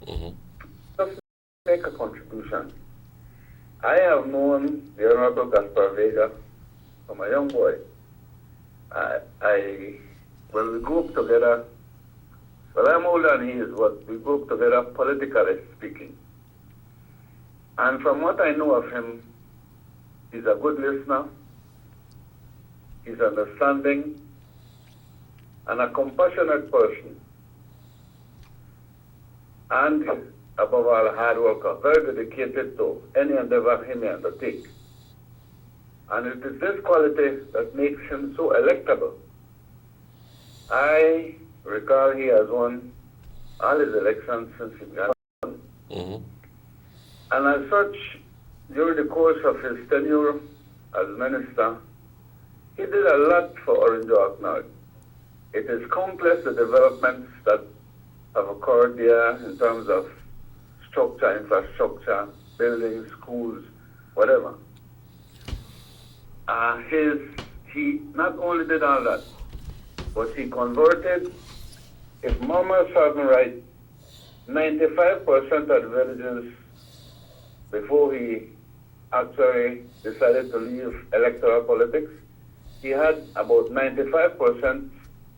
country. Just make a contribution. I have known the Honorable Gaspar Vega from a young boy. When we grew up together, well, I'm older than he is, but we grew up together politically speaking. And from what I know of him, he's a good listener, he's understanding, and a compassionate person. And above all, a hard worker, very dedicated to any endeavor he may undertake. And it is this quality that makes him so electable. I recall he has won all his elections since he began. And as such, during the course of his tenure as minister, he did a lot for Orange Arc North. It is countless the developments that have occurred there in terms of structure, infrastructure, buildings, schools, whatever. He not only did all that, but he converted, if Mama served me right, 95% of the villages before he actually decided to leave electoral politics. He had about 95%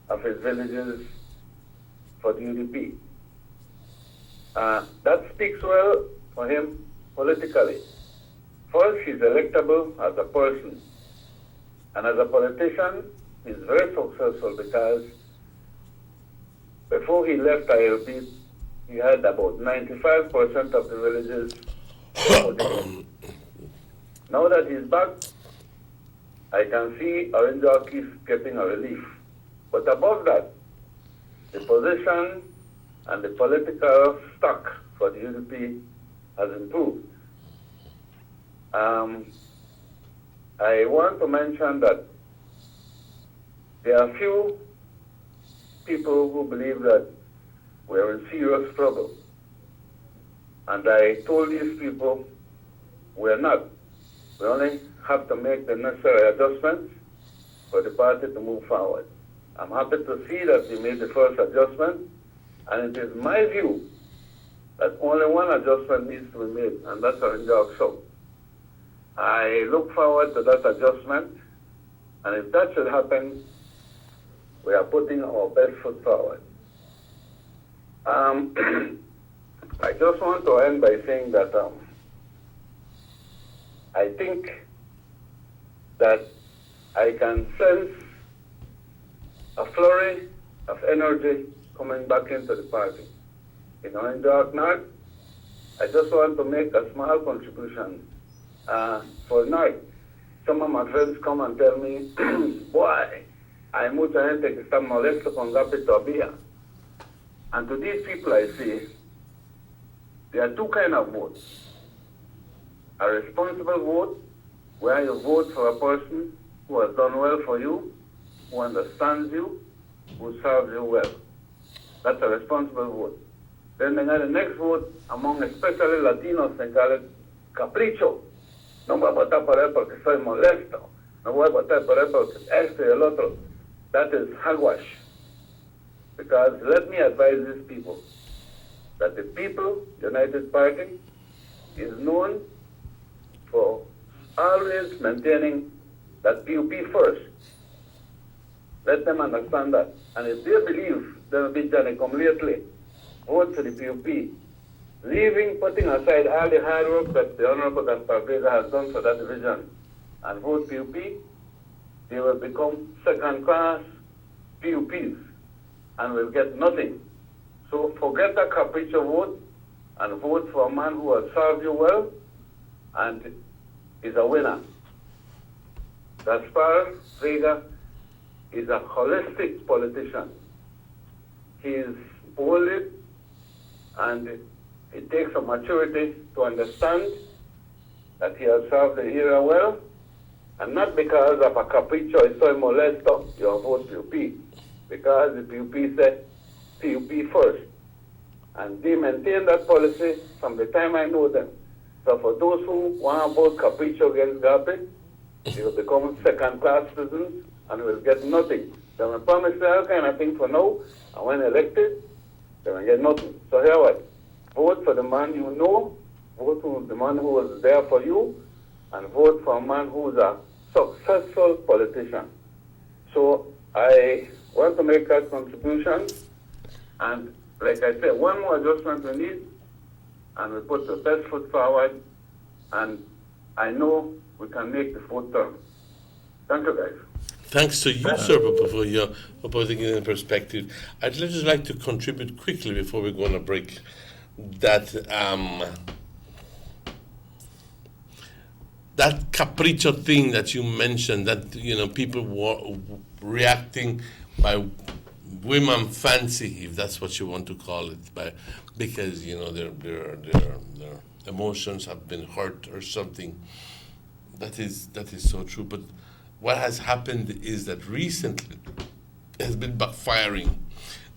of his villages for the UDP. That speaks well for him politically. First, he's electable as a person. And as a politician, he's very successful because before he left, I repeat, he had about 95% of the villages. Now that he's back, I can see Orange Arc is getting a relief. But above that, the position and the political stock for the UDP has improved. I want to mention that there are few people who believe that we're in serious trouble. And I told these people we're not. We only have to make the necessary adjustments for the party to move forward. I'm happy to see that we made the first adjustment, and it is my view that only one adjustment needs to be made, and that's Orange Arc South. I look forward to that adjustment, and if that should happen, we are putting our best foot forward. I just want to end by saying that I think that I can sense a flurry of energy coming back into the party. In Orange Arc North, I just want to make a small contribution for North. Some of my friends come and tell me, boy, hay mucha gente que está molesto con Gapi todavía. And to these people I say, there are two kinds of votes. A responsible vote, where you vote for a person who has done well for you, who understands you, who serves you well. That's a responsible vote. Then they got the next vote among especially Latinos, they call it capricho. no voy a votar por él porque soy molesto, no voy a votar por él porque esto y el otro. That is hogwash. Because let me advise these people that the People United Party is known for always maintaining that PUP first. Let them understand that. And if they believe they will be Johnny come lately, vote for the PUP, putting aside all the hard work that the Honorable Gaspar Vega has done for that division, and vote PUP, they will become second-class PUPs and will get nothing. So forget that capricious vote and vote for a man who will serve you well and is a winner. Gaspar Vega is a holistic politician. He is bold and it takes a maturity to understand that he has served the era well, and not because of a capriccio, soy molesto, you vote PUP, because the PUP said PUP first. And they maintain that policy from the time I know them. So for those who want to vote capriccio against Gape, they will become second-class citizens and will get nothing. They will promise all kind of things for now, and when elected, they will get nothing. So here what? Vote for the man you know, vote for the man who was there for you, and vote for a man who is a successful politician. So I want to make that contribution, and like I said, one more adjustment we need, and we put the best foot forward, and I know we can make the fourth term. Thank you, guys. Thanks to you, sir, for your putting it in perspective. I'd just like to contribute quickly before we go on a break. That that capriccio thing that you mentioned, that people were reacting by women fancy, if that's what you want to call it, because their emotions have been hurt or something. That is so true. But what has happened is that recently it has been backfiring.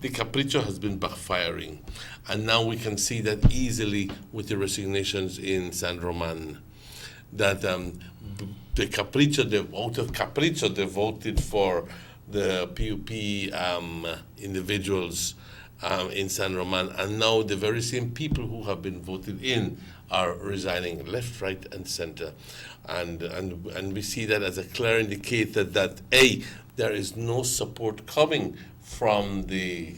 The capriccio has been backfiring, and now we can see that easily with the resignations in San Roman. That the capriccio, out of capriccio, they voted for the PUP individuals in San Roman, and now the very same people who have been voted in are resigning left, right, and center, and we see that as a clear indicator that there is no support coming from the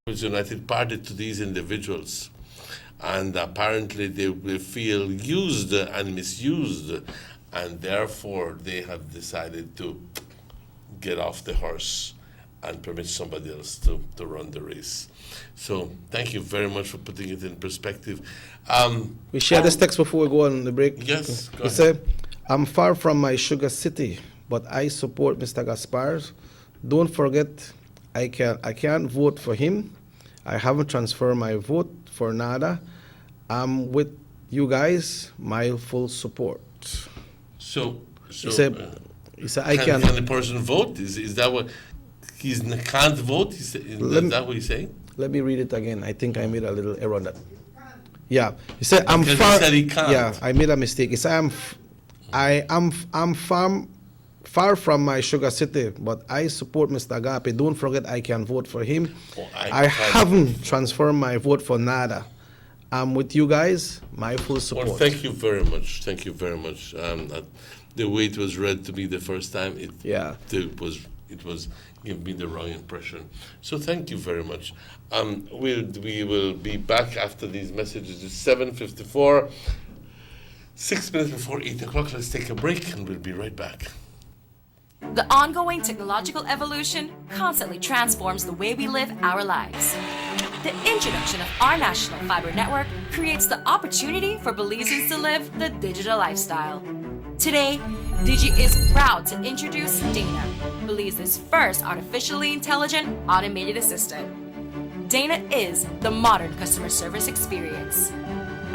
United Party to these individuals, and apparently they will feel used and misused, and therefore they have decided to get off the horse and permit somebody else to run the race. So thank you very much for putting it in perspective. We share this text before we go on the break. Yes, go ahead. Say, I'm far from my Sugar City, but I support Mr. Gaspars. Don't forget, I can't vote for him. I haven't transferred my vote for nada. I'm with you guys, my full support. So he said I can the person vote? Is that what he can't vote? Is that what he's saying? Let me read it again. I think I made a little error on that. Yeah, he said I'm far. He said he can't. Yeah, I made a mistake. He said I'm far from my Sugar City, but I support Mr. Agape. Don't forget, I can vote for him. I haven't transferred my vote for nada. I'm with you guys, my full support. Well, thank you very much. Thank you very much. The way it was read to me the first time, it was giving me the wrong impression. So thank you very much. We will be back after these messages. It's 7:54, 6 minutes before 8 o'clock. Let's take a break, and we'll be right back. The ongoing technological evolution constantly transforms the way we live our lives. The introduction of our national fiber network creates the opportunity for Belizeans to live the digital lifestyle. Today, Digi is proud to introduce Dana, Belize's first artificially intelligent automated assistant. Dana is the modern customer service experience.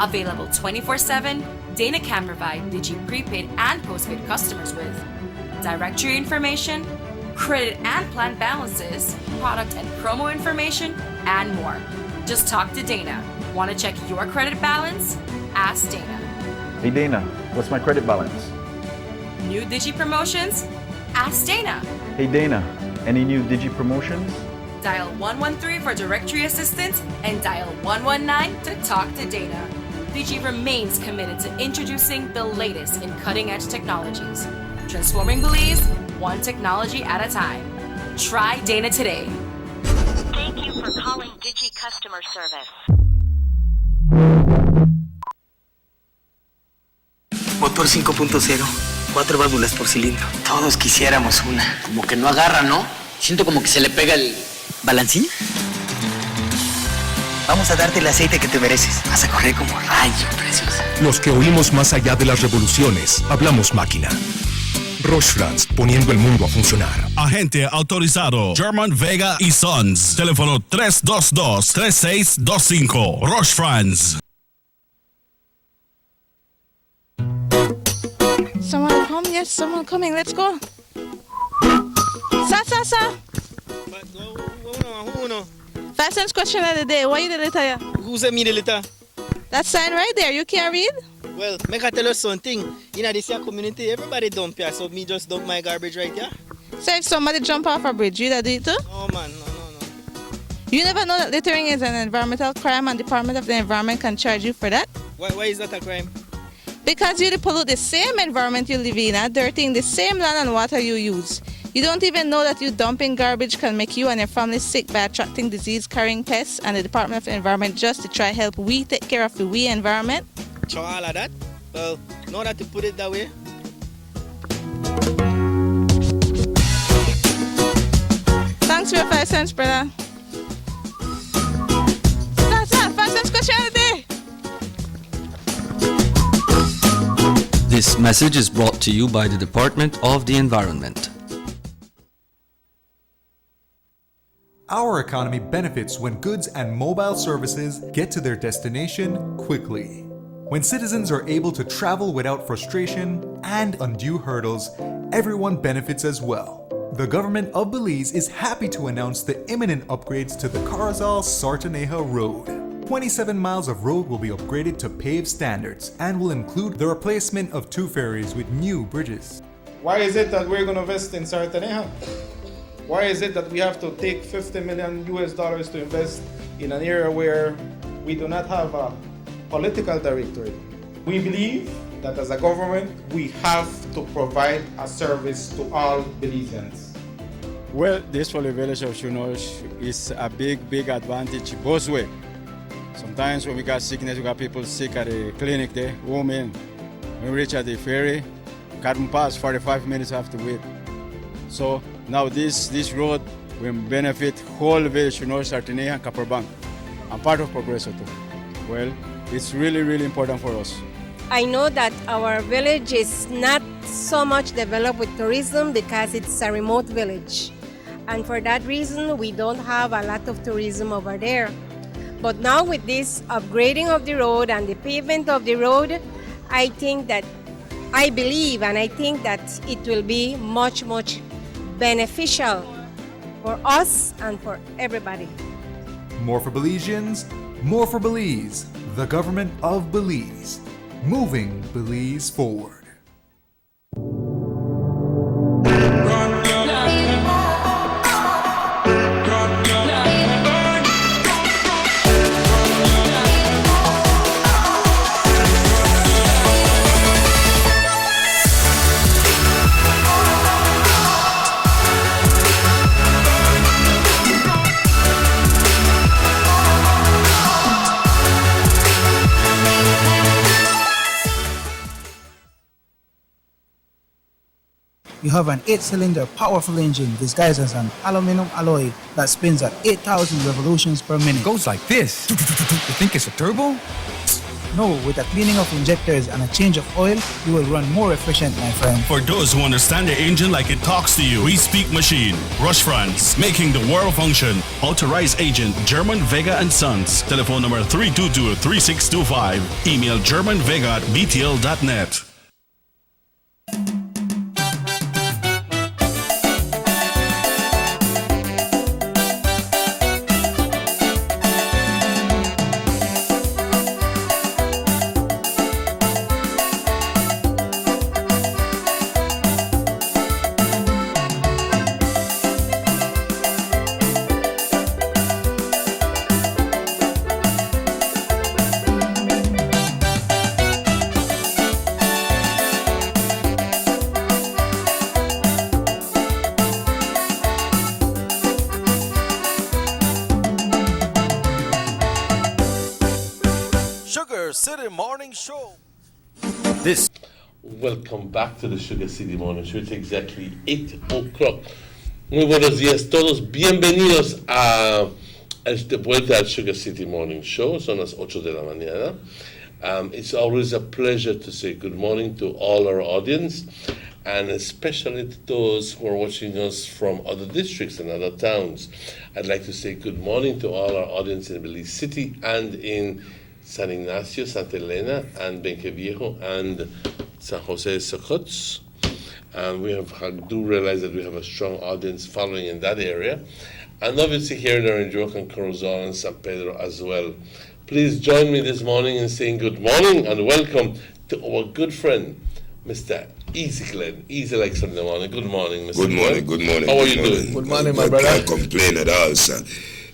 Available 24/7, Dana can provide Digi prepaid and postpaid customers with directory information, credit and plan balances, product and promo information, and more. Just talk to Dana. Want to check your credit balance? Ask Dana. Hey Dana, what's my credit balance? New Digi promotions? Ask Dana. Hey Dana, any new Digi promotions? Dial 113 for directory assistance and dial 119 to talk to Dana. Digi remains committed to introducing the latest in cutting-edge technologies, transforming Belize one technology at a time. Try Dana today. Thank you for calling Digi Customer Service. Motor 5.0, 4 válvulas por cilindro. Todos quisiéramos una. Como que no agarra, ¿no? Siento como que se le pega el balancín. Vamos a darte el aceite que te mereces. Vas a correr como rayo, preciosa. Los que oímos más allá de las revoluciones, hablamos máquina. Roche France, poniendo el mundo a funcionar. Agente autorizado German Vega y Sons. Teléfono 322-3625. Roche France. Someone come? Yes, someone coming. Let's go. Sa. Fastest question of the day. Why you the letter here? Who sent me the letter? That sign right there. You can't read? Well, make I tell you something. In this here community, everybody dump here, so me just dump my garbage right here. So if somebody jump off a bridge, you that do it too? No, man, no. You never know that littering is an environmental crime and Department of the Environment can charge you for that? Why is that a crime? Because you pollute the same environment you live in, dirtying the same land and water you use. You don't even know that you dumping garbage can make you and your family sick by attracting disease-carrying pests, and the Department of the Environment just to try help we take care of the we environment. So all of that? Well, now that you put it that way. Thanks for your 5 cents, brother. That's 5 cents question of the day. This message is brought to you by the Department of the Environment. Our economy benefits when goods and mobile services get to their destination quickly. When citizens are able to travel without frustration and undue hurdles, everyone benefits as well. The government of Belize is happy to announce the imminent upgrades to the Carazal-Sartaneja Road. 27 miles of road will be upgraded to paved standards and will include the replacement of 2 ferries with new bridges. Why is it that we're going to invest in Sartaneja? Why is it that we have to take $50 million to invest in an area where we do not have a political directorate? We believe that as a government, we have to provide a service to all Belizeans. Well, this for the village of Shunosh is a big advantage both ways. Sometimes when we got sickness, we got people sick at the clinic there, women. When we reach at the ferry, can't pass, 45 minutes have to wait. So now this road will benefit whole village, Sartaneja and Copperbank, and part of Progreso too. Well, it's really important for us. I know that our village is not so much developed with tourism because it's a remote village. And for that reason, we don't have a lot of tourism over there. But now with this upgrading of the road and the pavement of the road, I believe and I think that it will be much beneficial for us and for everybody. More for Belizeans, more for Belize. The government of Belize. Moving Belize forward. You have an 8-cylinder powerful engine disguised as an aluminum alloy that spins at 8,000 revolutions per minute. Goes like this. You think it's a turbo? No, with a cleaning of injectors and a change of oil, you will run more efficient, my friend. For those who understand the engine like it talks to you, we speak machine. Rush France, making the world function. Authorized agent German Vega and Sons. Telephone number 322-3625. Email germanvega@btl.net. Sugar City Morning Show. Welcome back to the Sugar City Morning Show. It's exactly 8 o'clock. Muy buenos días todos. Bienvenidos de vuelta al Sugar City Morning Show. Son las 8 de la mañana. It's always a pleasure to say good morning to all our audience, and especially to those who are watching us from other districts and other towns. I'd like to say good morning to all our audience in Belize City and in San Ignacio, Santa Elena, and Benqueviejo, and San Jose Socots. I do realize that we have a strong audience following in that area, and obviously here in Orange Walk and Corozal and San Pedro as well. Please join me this morning in saying good morning and welcome to our good friend, Mr. Easy Glenn. Easy like Sunday morning. Good morning, Mr. Good morning, Glenn. good morning. How are good you morning. doing? Good morning, my I brother. can't complain at all, sir.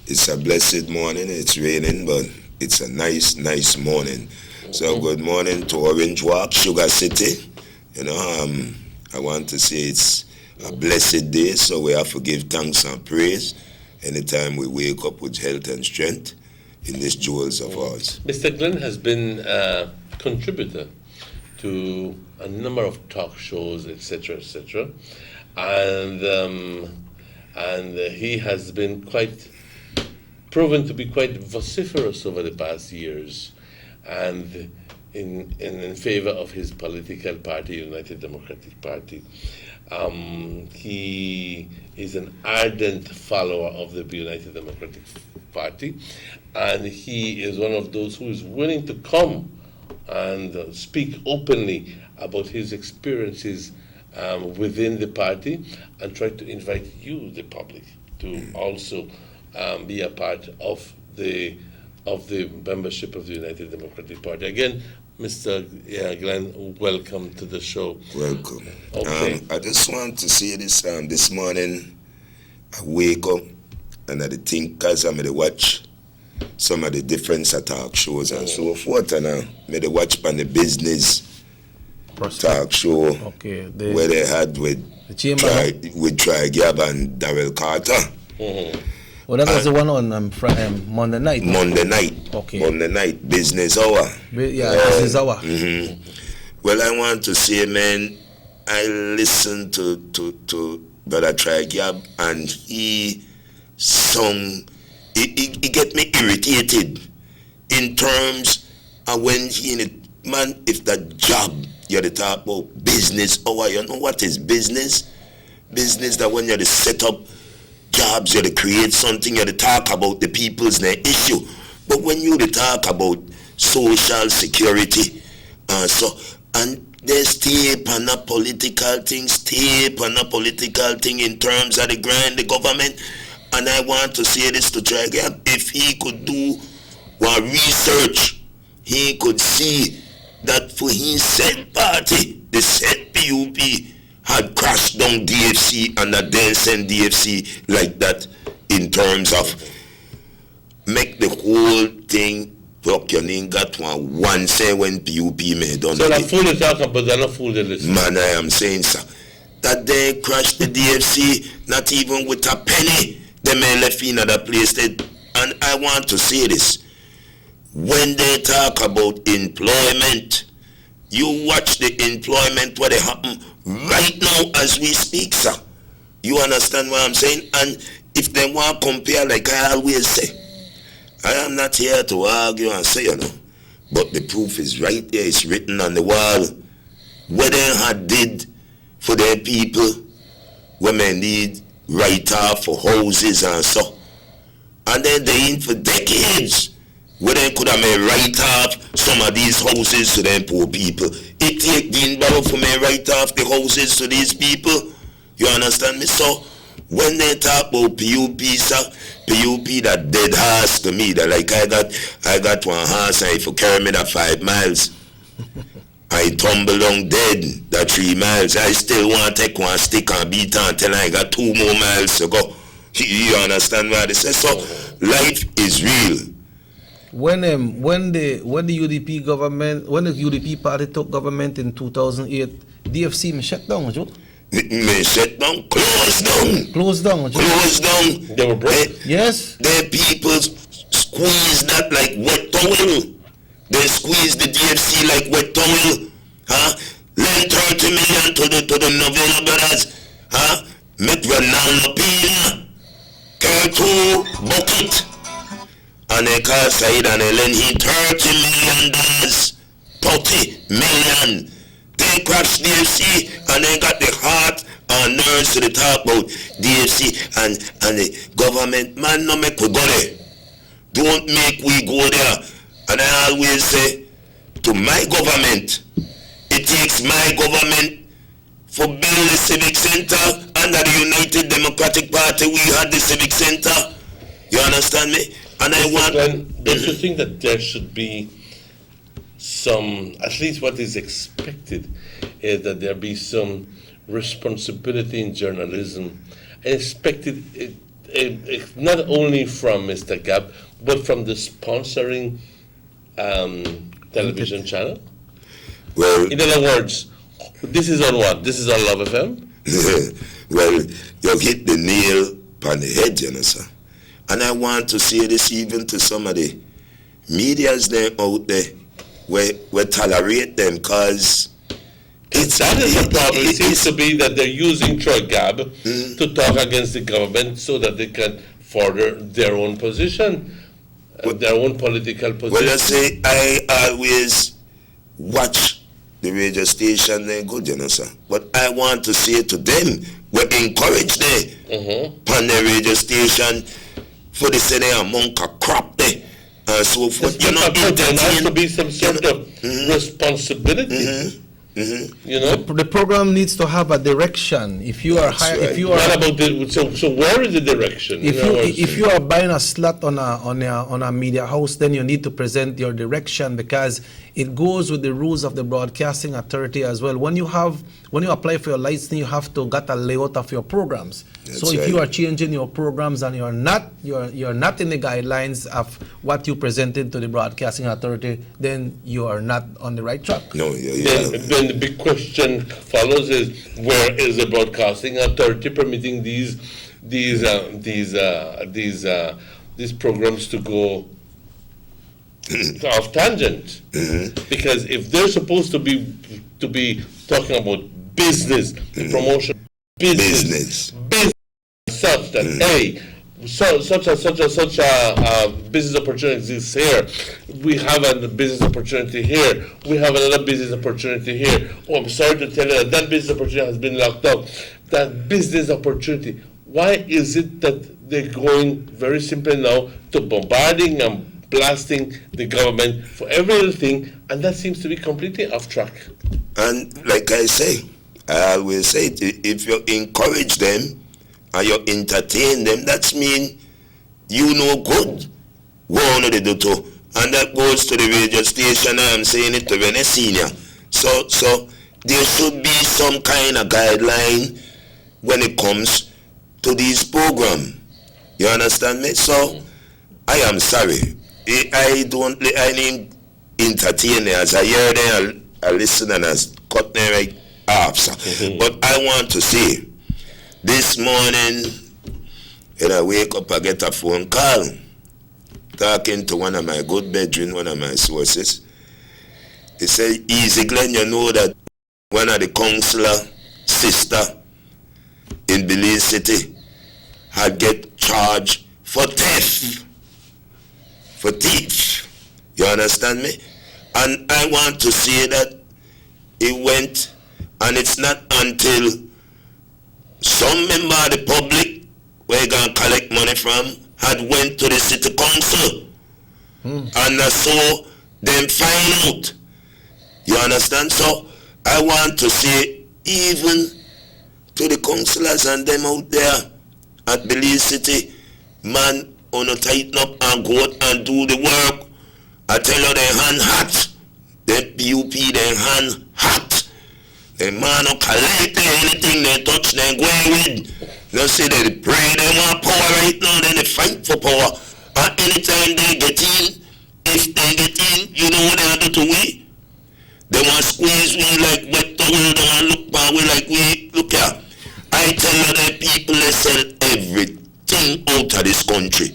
It's a blessed morning. It's raining, but it's a nice morning. So good morning to Orange Walk, Sugar City. You know, I want to say it's a blessed day, so we have to give thanks and praise anytime we wake up with health and strength in these jewels of ours. Mr. Glenn has been a contributor to a number of talk shows, etc., and he has been proven to be quite vociferous over the past years, and in favor of his political party, United Democratic Party. He is an ardent follower of the United Democratic Party, and he is one of those who is willing to come and speak openly about his experiences within the party, and try to invite you, the public, to also be a part of the membership of the United Democratic Party. Again, Mr. Glenn, welcome to the show. Welcome. Okay. I just want to say this. This morning, I wake up and I think as I'm going to watch some of the different talk shows and so forth, and I made a watch on the business talk show where they had with Tri-Gab and Darrell Carter. Well, that was the one on Monday night. Monday night. Okay. Monday night, business hour. Business hour. Mm-hmm. Well, I want to say, man, I listened to Brother Tri-Gab, and he sung. It get me irritated in terms of when he in it, man, if that job you're the talk about business hour, you know what is business? Business that when you're the set up jobs, you're to create something, you're to talk about the people's their issue. But when you talk about social security, and there's tape and a political thing in terms of the grind, the government. And I want to say this to Tri-Gab, if he could do one research, he could see that for his said party, the said PUP, had crashed down DFC and then send DFC like that in terms of make the whole thing work. Your name got one say when PUP made done. So the fool is talking, but they're not fool they listen. Man, I am saying, sir, that they crashed the DFC, not even with a penny, they may left in another place. And I want to say this. When they talk about employment, you watch the employment, what they happen right now as we speak, sir. You understand what I'm saying? And if they want to compare, like I always say, I am not here to argue and say, you know, but the proof is right there. It's written on the wall. What they had did for their people, women need write-off for houses and so. And then they in for decades where they could have made write-off some of these houses to them poor people. It take the borrow for me write-off the houses to these people. You understand me? So when they talk about PUP, sir, PUP that dead horse to me, that like I got one horse and if you carry me that 5 miles, I tumble down dead that 3 miles. I still want to take one stick and beat until I got 2 more miles to go. You understand what I say? So life is real. When the UDP government, when the UDP party took government in 2008, DFC shut down, Joe. Me shut down, closed down. Closed down. They were broke. Yes. The people squeezed that like wet towel. They squeeze the DFC like wet towel. Huh? Lend 30 million to the Novella brothers. Huh? Make Ronaldo Pina. Care 2 bucket. And they call Said and they lend him $30 million. 30 million. They crash DFC and they got the heart and nerves to talk about DFC and the government. Man, no make we go there. Don't make we go there. And I always say to my government, it takes my government for build the civic center. Under the United Democratic Party, we had the civic center. You understand me? And I want... Don't you think that there should be some, at least what is expected, is that there be some responsibility in journalism, expected not only from Mr. Gab, but from the sponsoring television channel? Well, in other words, this is on what? This is on Love FM? Well, you hit the nail on the head, you know, sir. And I want to say this even to some of the medias there out there, we tolerate them because that is the problem. It seems to be that they're using Troy Gab to talk against the government so that they can further their own position, their own political position. Well, I say I always watch the radio station, they're good, you know, sir. But I want to say to them, we encourage them on the radio station for the say they are monk a crop there. So forth. There has to be some sort of responsibility. You know, the program needs to have a direction. If you are if you are what about the, so where is the direction? If you are buying a slot on a media house, then you need to present your direction because it goes with the rules of the Broadcasting Authority as well. When you apply for your license, you have to get a layout of your programs. So if you are changing your programs and you're not in the guidelines of what you presented to the Broadcasting Authority, then you are not on the right track. No, Then the big question follows is, where is the Broadcasting Authority permitting these programs to go off tangent? Because if they're supposed to be talking about business, promotion, business, such that such a business opportunity exists here. We have a business opportunity here. We have another business opportunity here. Oh, I'm sorry to tell you that business opportunity has been locked up. That business opportunity. Why is it that they're going very simply now to bombarding and blasting the government for every little thing, and that seems to be completely off track? And like I say, I always say, if you encourage them and you entertain them, that's mean you know good what they do too. And that goes to the radio station. I am saying it to Rene Senior. So there should be some kind of guideline when it comes to these programs. You understand me? So I am sorry. I need entertainers. I hear them, I listen and I cut them right off. But I want to say, this morning, when I wake up, I get a phone call talking to one of my good brethren, one of my sources. He said, Easy Glenn, you know that one of the councillor sister in Belize City had get charged for theft. For thief. You understand me? And I want to say that it went, and it's not until some member of the public where you gonna collect money from had went to the city council and so them find out. You understand? So I want to say, even to the councillors and them out there at Belize City, man, wanna tighten up and go out and do the work. I tell you, they hand hot. The PUP, they hand hot. The man who collect anything they touch, they go with. They say they pray, they want power right now, then they fight for power. And anytime they get in, if they get in, you know what they do to we? They want to squeeze we like wet towel, they want to look by we like we. Look here. I tell you that people, they sell everything out of this country.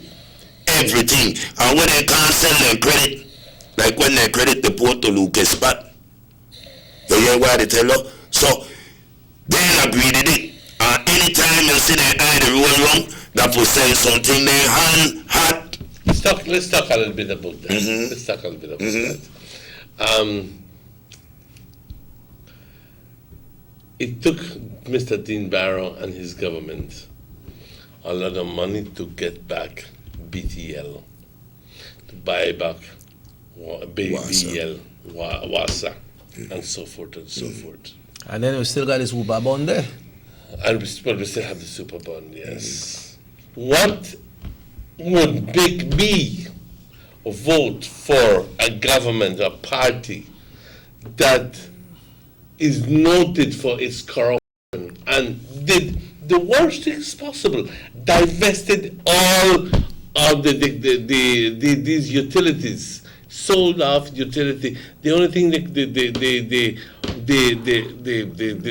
Everything. And when they can't sell them credit, Like when they credit the port to Lucas Pat. You hear what they tell you? So they agreed with it. Anytime you see they either roll wrong, that will say something they hand hot. Let's talk a little bit about that. Let's talk a little bit about that. It took Mr. Dean Barrow and his government a lot of money to get back BTL, to buy back BBL, WASA, and so forth and so forth. And then we still got this Uber bond there. And we still have the super bond, yes. What would make me vote for a government, a party that is noted for its corruption and did the worst things possible, divested all of these utilities, sold off utility. The only thing they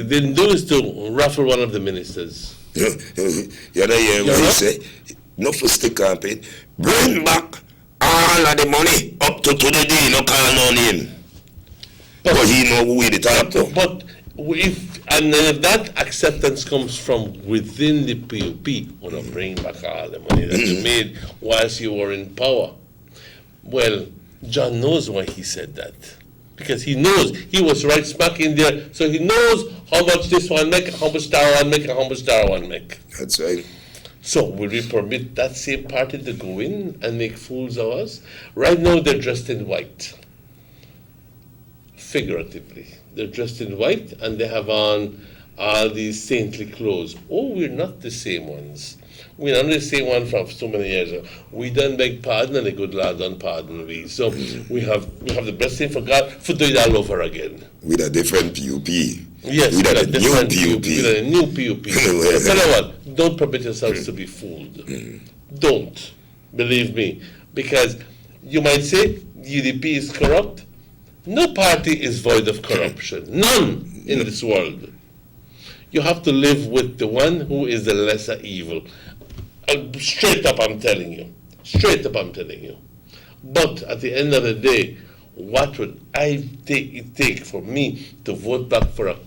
didn't do is to ruffle one of the ministers. You know what he say? No for stick campaign. Bring back all of the money up to today. No call no name. But he know who he talk to. But if that acceptance comes from within the PUP, or not bring back all the money that you made whilst you were in power. Well, John knows why he said that. Because he knows he was right smack in there, so he knows how much this one make, how much that one make, and how much that one make. That's right. So will we permit that same party to go in and make fools of us? Right now they're dressed in white. Figuratively. They're dressed in white and they have on all these saintly clothes. Oh, we're not the same ones. We're not the same one from so many years ago. We done beg pardon and the good Lord done pardon we. So we have the best thing for God for do it all over again. With a different PUP. Yes, with a new PUP. With a new PUP. Tell you what, don't permit yourselves to be fooled. Don't. Believe me. Because you might say UDP is corrupt. No party is void of corruption. None in this world. You have to live with the one who is the lesser evil. Straight up, I'm telling you. Straight up, I'm telling you. But at the end of the day, what would it take for me to vote back for a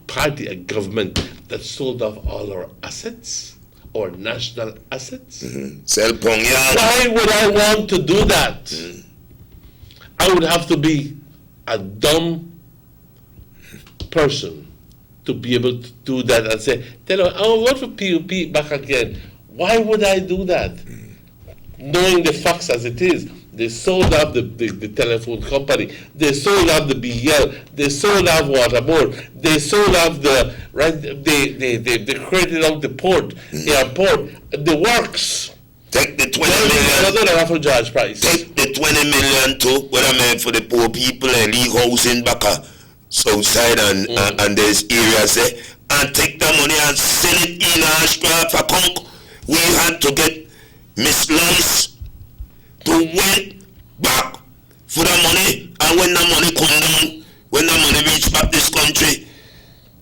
party, a government that sold off all our assets, our national assets? Sell Pongyang. Why would I want to do that? I would have to be a dumb person to be able to do that and say, tell you, I'll vote for PUP back again. Why would I do that? Knowing the facts as it is, they sold off the telephone company, they sold off the BL, they sold off Waterboard, they sold off they created out the port, airport, the works. Take the 20 million. Raffle charge price. Take the 20 million to what I meant for the poor people and league housing back Southside and there's areas there, and take the money and send it in Ashcraft for Conk. We had to get Miss Lois to wait back for the money, and when the money come down, when the money reach back this country,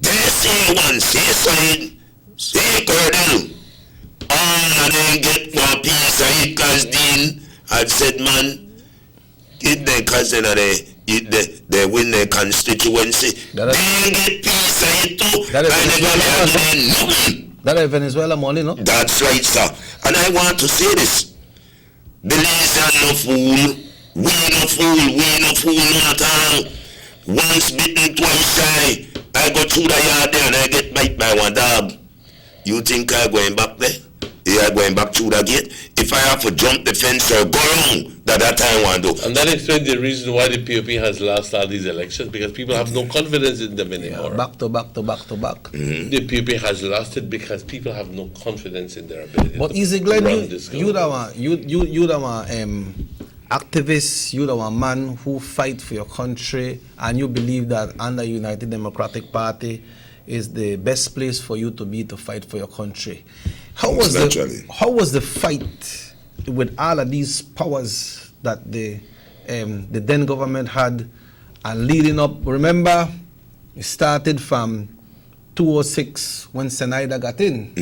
they say one, say side, say Cordell. All of them get one piece of it, cause Dean had said, man, it their cousin of they win their constituency. They get piece of it too. That is Venezuela money, no? That's right, sir. And I want to say this. Belize are no fool. We no fool, not at all. Once bitten, twice shy. I go through the yard there and I get bite by one dog. You think I'm going back there? Yeah, going back through the gate. If I have to jump the fence or go wrong, that time I want to do. And that explains the reason why the PUP has lost all these elections, because people have no confidence in them anymore. Back to back. The PUP has lost it because people have no confidence in their ability. But is it Glenn, you activist, you a man who fight for your country, and you believe that under United Democratic Party is the best place for you to be to fight for your country. How was the fight with all of these powers that the then government had, and leading up? Remember, it started from 2006 when Senaida got in.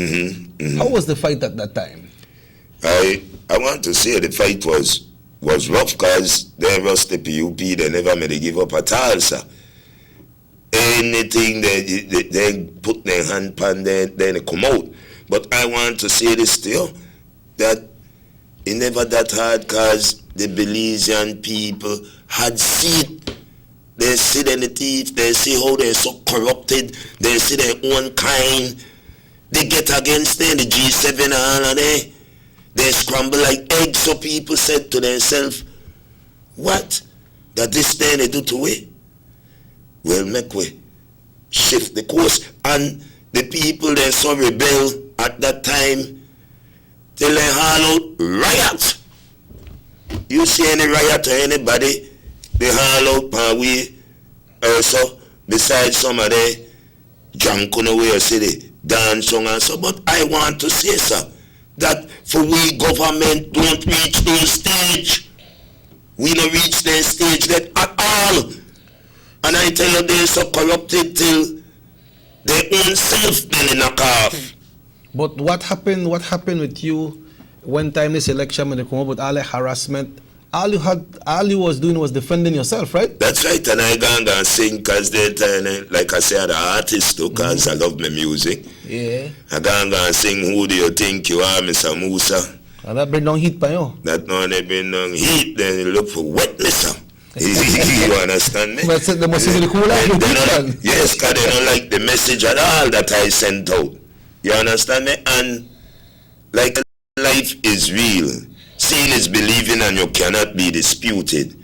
How was the fight at that time? I want to say the fight was was rough because they rust the PUP, they never made it give up at all, sir. Anything they put their hand on, then they come out. But I want to say this to you, that it never that hard because the Belizean people had seen. They see the thief, they see how they're so corrupted, they see their own kind. They get against them, the G7 and all of that. They scramble like eggs, so people said to themselves, what? That this thing they do to we? Well, make we shift the course. And the people they so rebel at that time, till they haul out riot. You see any riot or anybody, they haul out per way also, besides some of the junk on the way or city, dance song and so. But I want to say, sir, that for we government don't reach those stage. We don't reach their stage that at all. And I tell you, they're so corrupted till their own self then knock off. But what happened with you one time this election when they come up with all the harassment? All you was doing was defending yourself, right? That's right, and I gonna sing because like I said, I'm an artist too, because I love my music. Yeah. I gonna sing Who Do You Think You Are, Mr. Musa. And that bring down heat by you. That no, they bring down heat, then you look for wetness. You understand me? But they must be the cooler. Yes, because they don't like the message at all that I sent out. You understand me? And like life is real. Seeing is believing and you cannot be disputed.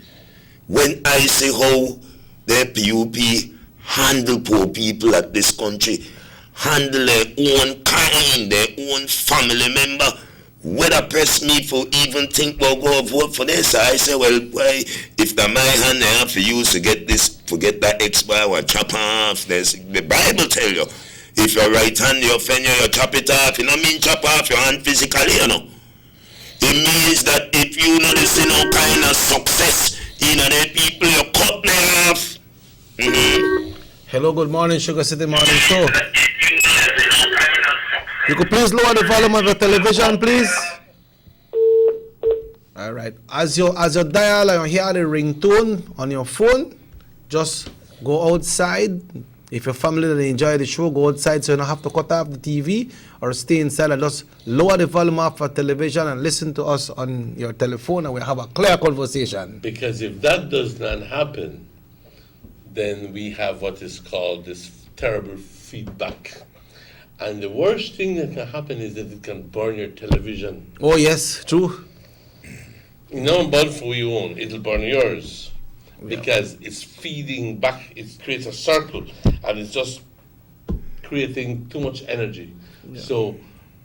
When I say how the PUP handle poor people at this country, handle their own kind, their own family member, whether press me for even think we'll go vote for this, I say, well, why, if the my hand I have for you to get this, forget that X-bar or chop off this. The Bible tell you, if your right hand you offend you chop it off. You know mean chop off your hand physically, you know. It means that if you know this no kind of success, you know the people you cut them off. Hello, good morning, Sugar City Morning Show. You could please lower the volume of your television, please. All right. As you dial and you hear the ringtone on your phone, just go outside. If your family doesn't enjoy the show, go outside so you don't have to cut off the TV or stay inside and just lower the volume of your television and listen to us on your telephone and we'll have a clear conversation. Because if that does not happen, then we have what is called this terrible feedback. And the worst thing that can happen is that it can burn your television. Oh, yes, true. No, but for your own, it'll burn yours. Because it's feeding back, it creates a circle, and it's just creating too much energy. Yeah. So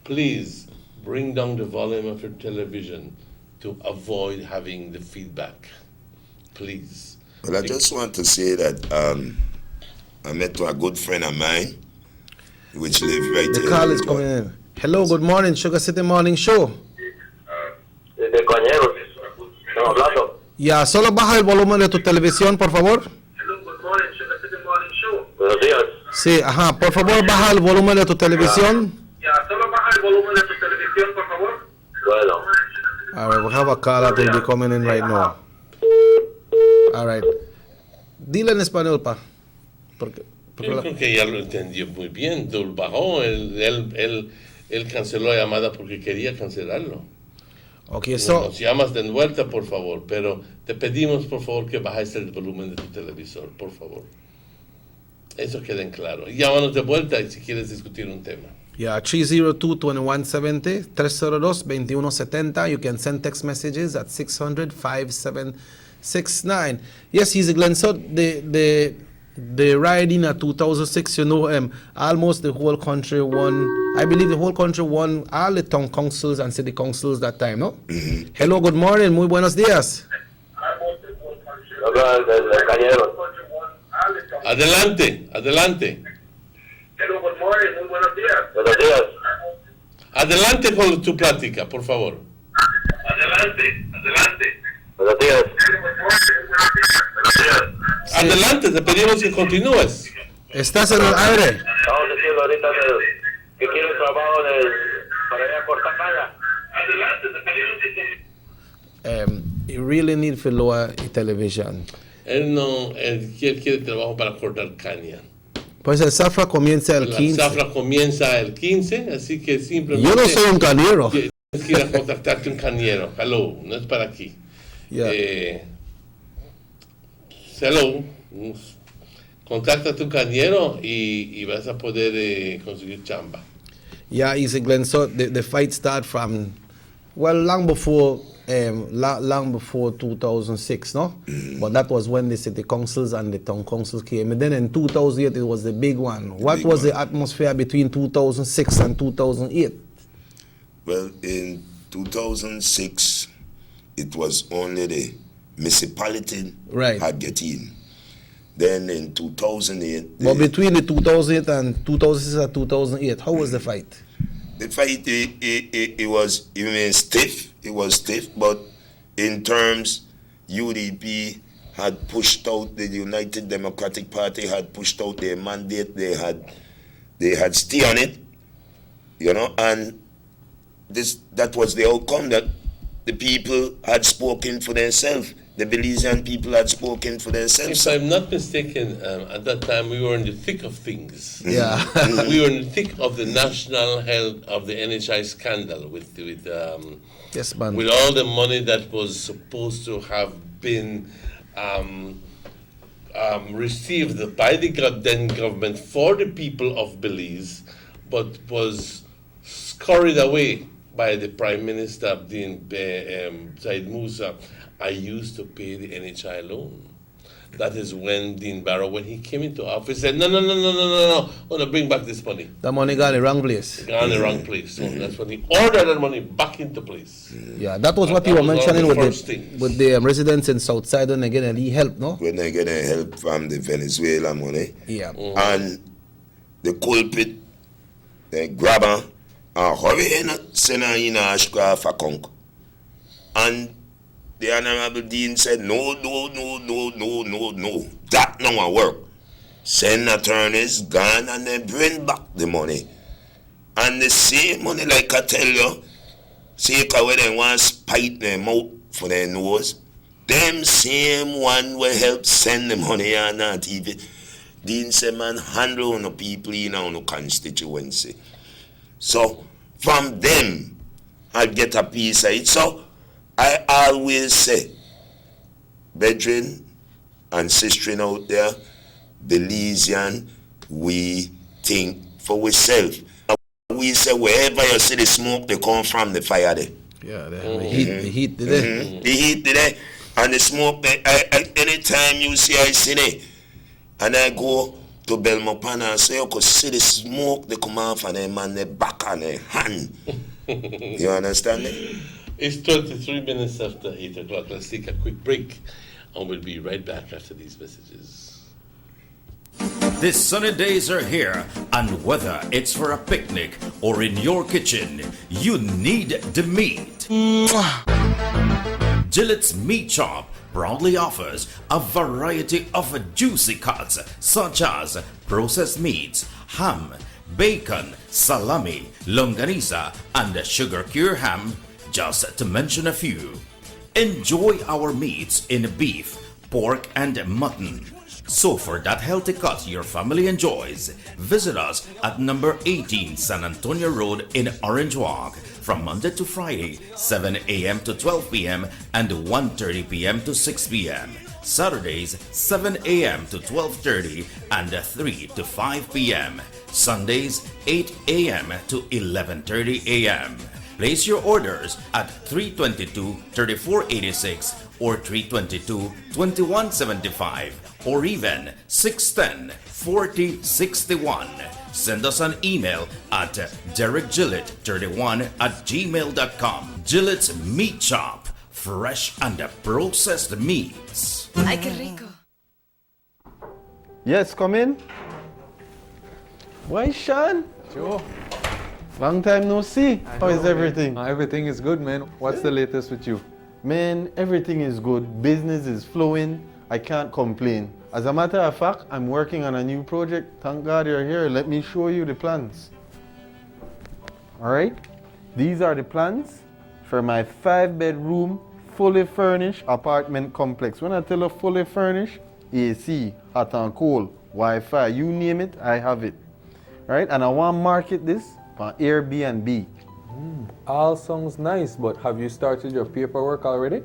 please bring down the volume of your television to avoid having the feedback. Please. Well, I just want to say that I met a good friend of mine, which lives right here. The call is coming in. Hello, good morning, Sugar City Morning Show. Ya, solo baja el volumen de tu televisión, por favor. Hello, good morning, Sugar City Morning Show. Buenos días. Sí, ajá, por favor, baja el volumen de tu televisión. Ya, solo baja el volumen de tu televisión, por favor. Bueno. All right, we have a call that will be coming in right now. All right. Dile en español, pa. Yo creo que ya lo entendió muy bien. Lo bajó, él canceló la llamada porque quería cancelarlo. Okay, so nos llamas de vuelta, por favor, pero te pedimos, por favor, que bajes el volumen de tu televisor, por favor. Eso quede en claro. Y llámanos de vuelta si quieres discutir un tema. Yeah, 302-2170, 302-2170. You can send text messages at 600-5769. Yes, he's Glenn. So the riding at 2006, you know, almost the whole country won. I believe the whole country won all the town councils and city councils that time, no? Mm-hmm. Hello, good morning, muy buenos días. Adelante, adelante. Hello, good morning, muy buenos días. Buenos días. Adelante con tu plática, por favor. Adelante. Buenos días. Adelante, te pedimos que continúes. Estás en el aire. Estamos diciendo ahorita que quiere trabajo para ir a cortar caña. Adelante, te pedimos que you really need to lower the television. Él quiere trabajo para cortar caña. Pues el zafra comienza el 15. La zafra comienza el 15, así que simplemente... Yo no soy un cañero. Tienes que ir a contactarte un cañero. Hello, no es para aquí. Yeah. Hello, contacta a tu cañero y vas a poder conseguir chamba. Yeah, easy Glenn. So the fight started from, well, long before 2006, no? But that was when the city councils and the town councils came. And then in 2008, it was the big one. What was the atmosphere between 2006 and 2008? Well, in 2006, it was only the municipality had get in. Then in 2008... But between the 2008 and 2006 and 2008, how was the fight? The fight, it was even stiff. It was stiff, but in terms, UDP had pushed out, the United Democratic Party had pushed out their mandate. They had stay on it, you know, and that was the outcome, that the people had spoken for themselves. The Belizean people had spoken for themselves. If I'm not mistaken, at that time we were in the thick of things. Yeah. We were in the thick of the national health of the NHI scandal with yes, man. With all the money that was supposed to have been received by the then government for the people of Belize, but was scurried away by the Prime Minister Abdin Said Musa. I used to pay the NHI loan. That is when Dean Barrow, when he came into office, said, no, I'm going to bring back this money. The money got in the wrong place. Got in the wrong place. So that's when he ordered that money back into place. Yeah, that was what you were mentioning with the residents in Southside when they get any help, no? When they get help from the Venezuela money. Yeah. And the culprit, the grabber, hurry in, send her in a Ashcraft account. And the Honorable Dean said, no. That no one work. Send attorneys, gone, and then bring back the money. And the same money, like I tell you, see where they want to spite their mouth for their nose, them same one will help send the money on that TV. Dean said, man, handle on the people in our constituency. So, from them, I'll get a piece of it. So, I always say, brethren and sistren out there, Belizean, we think for ourselves. We say wherever you see the smoke, they come from the fire there. Yeah, the heat there. The heat there. And the smoke there. Anytime you see I see it, and I go to Belmopana and say, you could see the smoke, they come off and them on their back and their hand. You understand me? It's 23 minutes after 8 o'clock. Let's take a quick break, and we'll be right back after these messages. The sunny days are here, and whether it's for a picnic or in your kitchen, you need the meat. Gillette's Meat Shop proudly offers a variety of juicy cuts such as processed meats, ham, bacon, salami, longaniza, and sugar cure ham, just to mention a few. Enjoy our meats in beef, pork, and mutton. So for that healthy cut your family enjoys, visit us at number 18 San Antonio Road in Orange Walk from Monday to Friday, 7 a.m. to 12 p.m. and 1:30 p.m. to 6 p.m. Saturdays, 7 a.m. to 12:30 and 3 to 5 p.m. Sundays, 8 a.m. to 11:30 a.m. Place your orders at 322-3486 or 322-2175 or even 610-4061. Send us an email at derekgillett31@gmail.com. Gillette's Meat Shop, fresh and processed meats. Ay, qué rico. Yes, come in. Why, Sean? Joe. Long time no see. How is everything? Everything is good, man. What's the latest with you? Man, everything is good. Business is flowing. I can't complain. As a matter of fact, I'm working on a new project. Thank God you're here. Let me show you the plans. All right? These are the plans for my 5-bedroom, fully furnished apartment complex. When I tell you fully furnished, AC, hot and cold, Wi-Fi, you name it, I have it. Right? And I want to market this on Airbnb. All sounds nice, but have you started your paperwork already?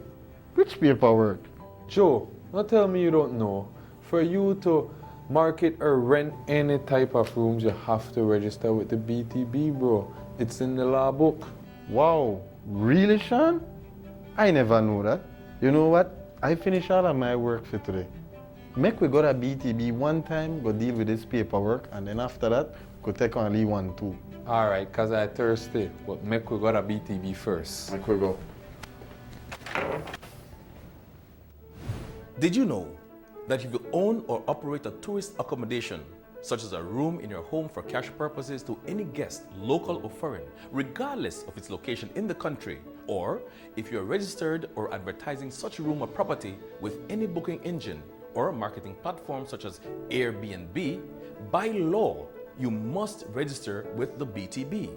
Which paperwork? Joe, don't tell me you don't know. For you to market or rent any type of rooms, you have to register with the BTB, bro. It's in the law book. Wow, really, Sean? I never knew that. You know what? I finished all of my work for today. Make we go to BTB one time, go deal with this paperwork, and then after that, go take only 1, 2. All right, because I'm thirsty, but make we go to BTB first. Make we go. Did you know that if you own or operate a tourist accommodation, such as a room in your home for cash purposes to any guest, local or foreign, regardless of its location in the country, or if you're registered or advertising such room or property with any booking engine or marketing platform such as Airbnb, by law, you must register with the BTB.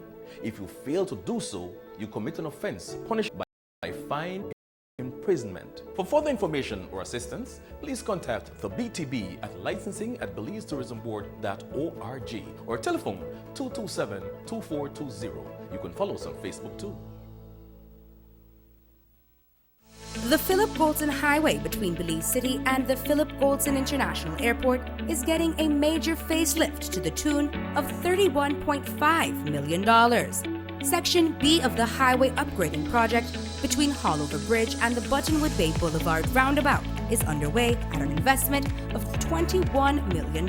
If you fail to do so, you commit an offense punishable by fine or imprisonment. For further information or assistance, please contact the BTB at licensing@belizetourismboard.org or telephone 227-2420. You can follow us on Facebook too. The Philip Goldson Highway between Belize City and the Philip Goldson International Airport is getting a major facelift to the tune of $31.5 million. Section B of the highway upgrading project between Haulover Bridge and the Buttonwood Bay Boulevard roundabout is underway at an investment of $21 million.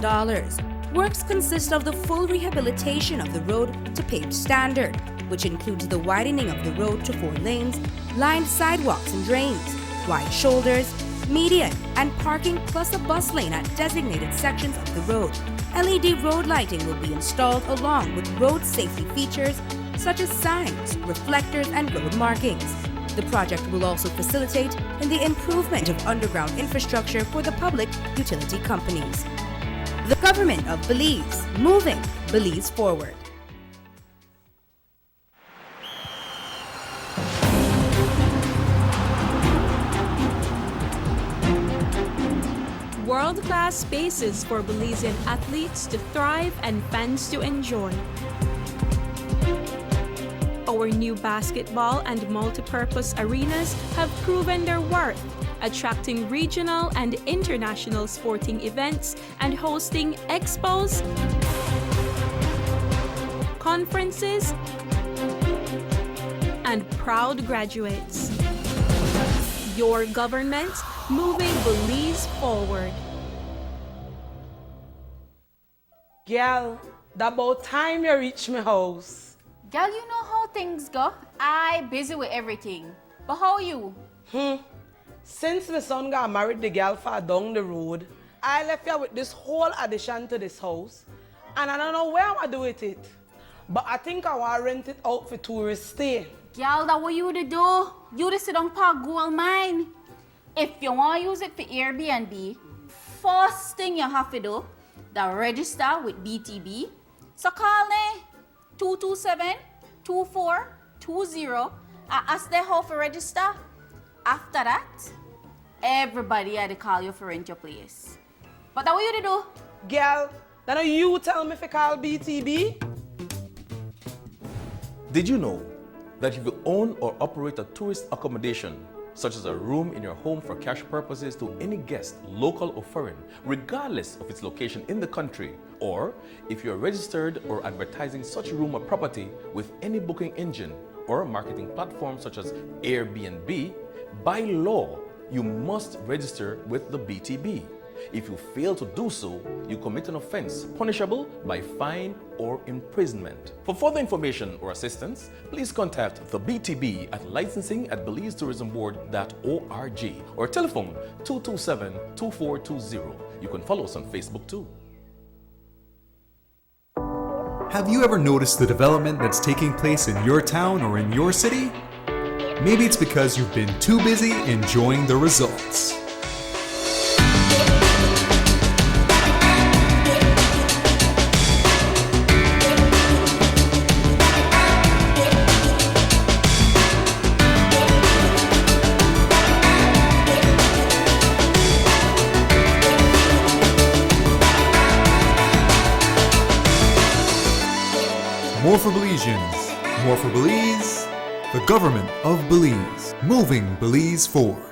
Works consist of the full rehabilitation of the road to paved standard, which includes the widening of the road to 4 lanes, lined sidewalks and drains, wide shoulders, median, and parking plus a bus lane at designated sections of the road. LED road lighting will be installed along with road safety features such as signs, reflectors, and road markings. The project will also facilitate in the improvement of underground infrastructure for the public utility companies. The Government of Belize, moving Belize forward. World-class spaces for Belizean athletes to thrive and fans to enjoy. Our new basketball and multipurpose arenas have proven their worth, attracting regional and international sporting events and hosting expos, conferences, and proud graduates. Your government moving Belize forward. Girl, that about time you reach my house. Girl, you know how things go. I busy with everything. But how are you? Since my son got married the girl far down the road, I left here with this whole addition to this house. And I don't know where I'm going to do with it. But I think I want to rent it out for tourists stay. Girl, that what you to do? You to sit on park gold mine. If you want to use it for Airbnb, first thing you have to do, the register with BTB. So call me 227-2420 and ask them how to register. After that, everybody had to call you for rent your place. But that what you to do? Girl, then you tell me if I call BTB? Did you know that if you own or operate a tourist accommodation, such as a room in your home for cash purposes to any guest, local or foreign, regardless of its location in the country, or if you're registered or advertising such room or property with any booking engine or marketing platform such as Airbnb, by law, you must register with the BTB. If you fail to do so, you commit an offense punishable by fine or imprisonment. For further information or assistance, please contact the BTB at licensing@belizetourismboard.org or telephone 227-2420. You can follow us on Facebook too. Have you ever noticed the development that's taking place in your town or in your city? Maybe it's because you've been too busy enjoying the results. for Belizeans. More for Belize. The government of Belize. Moving Belize forward.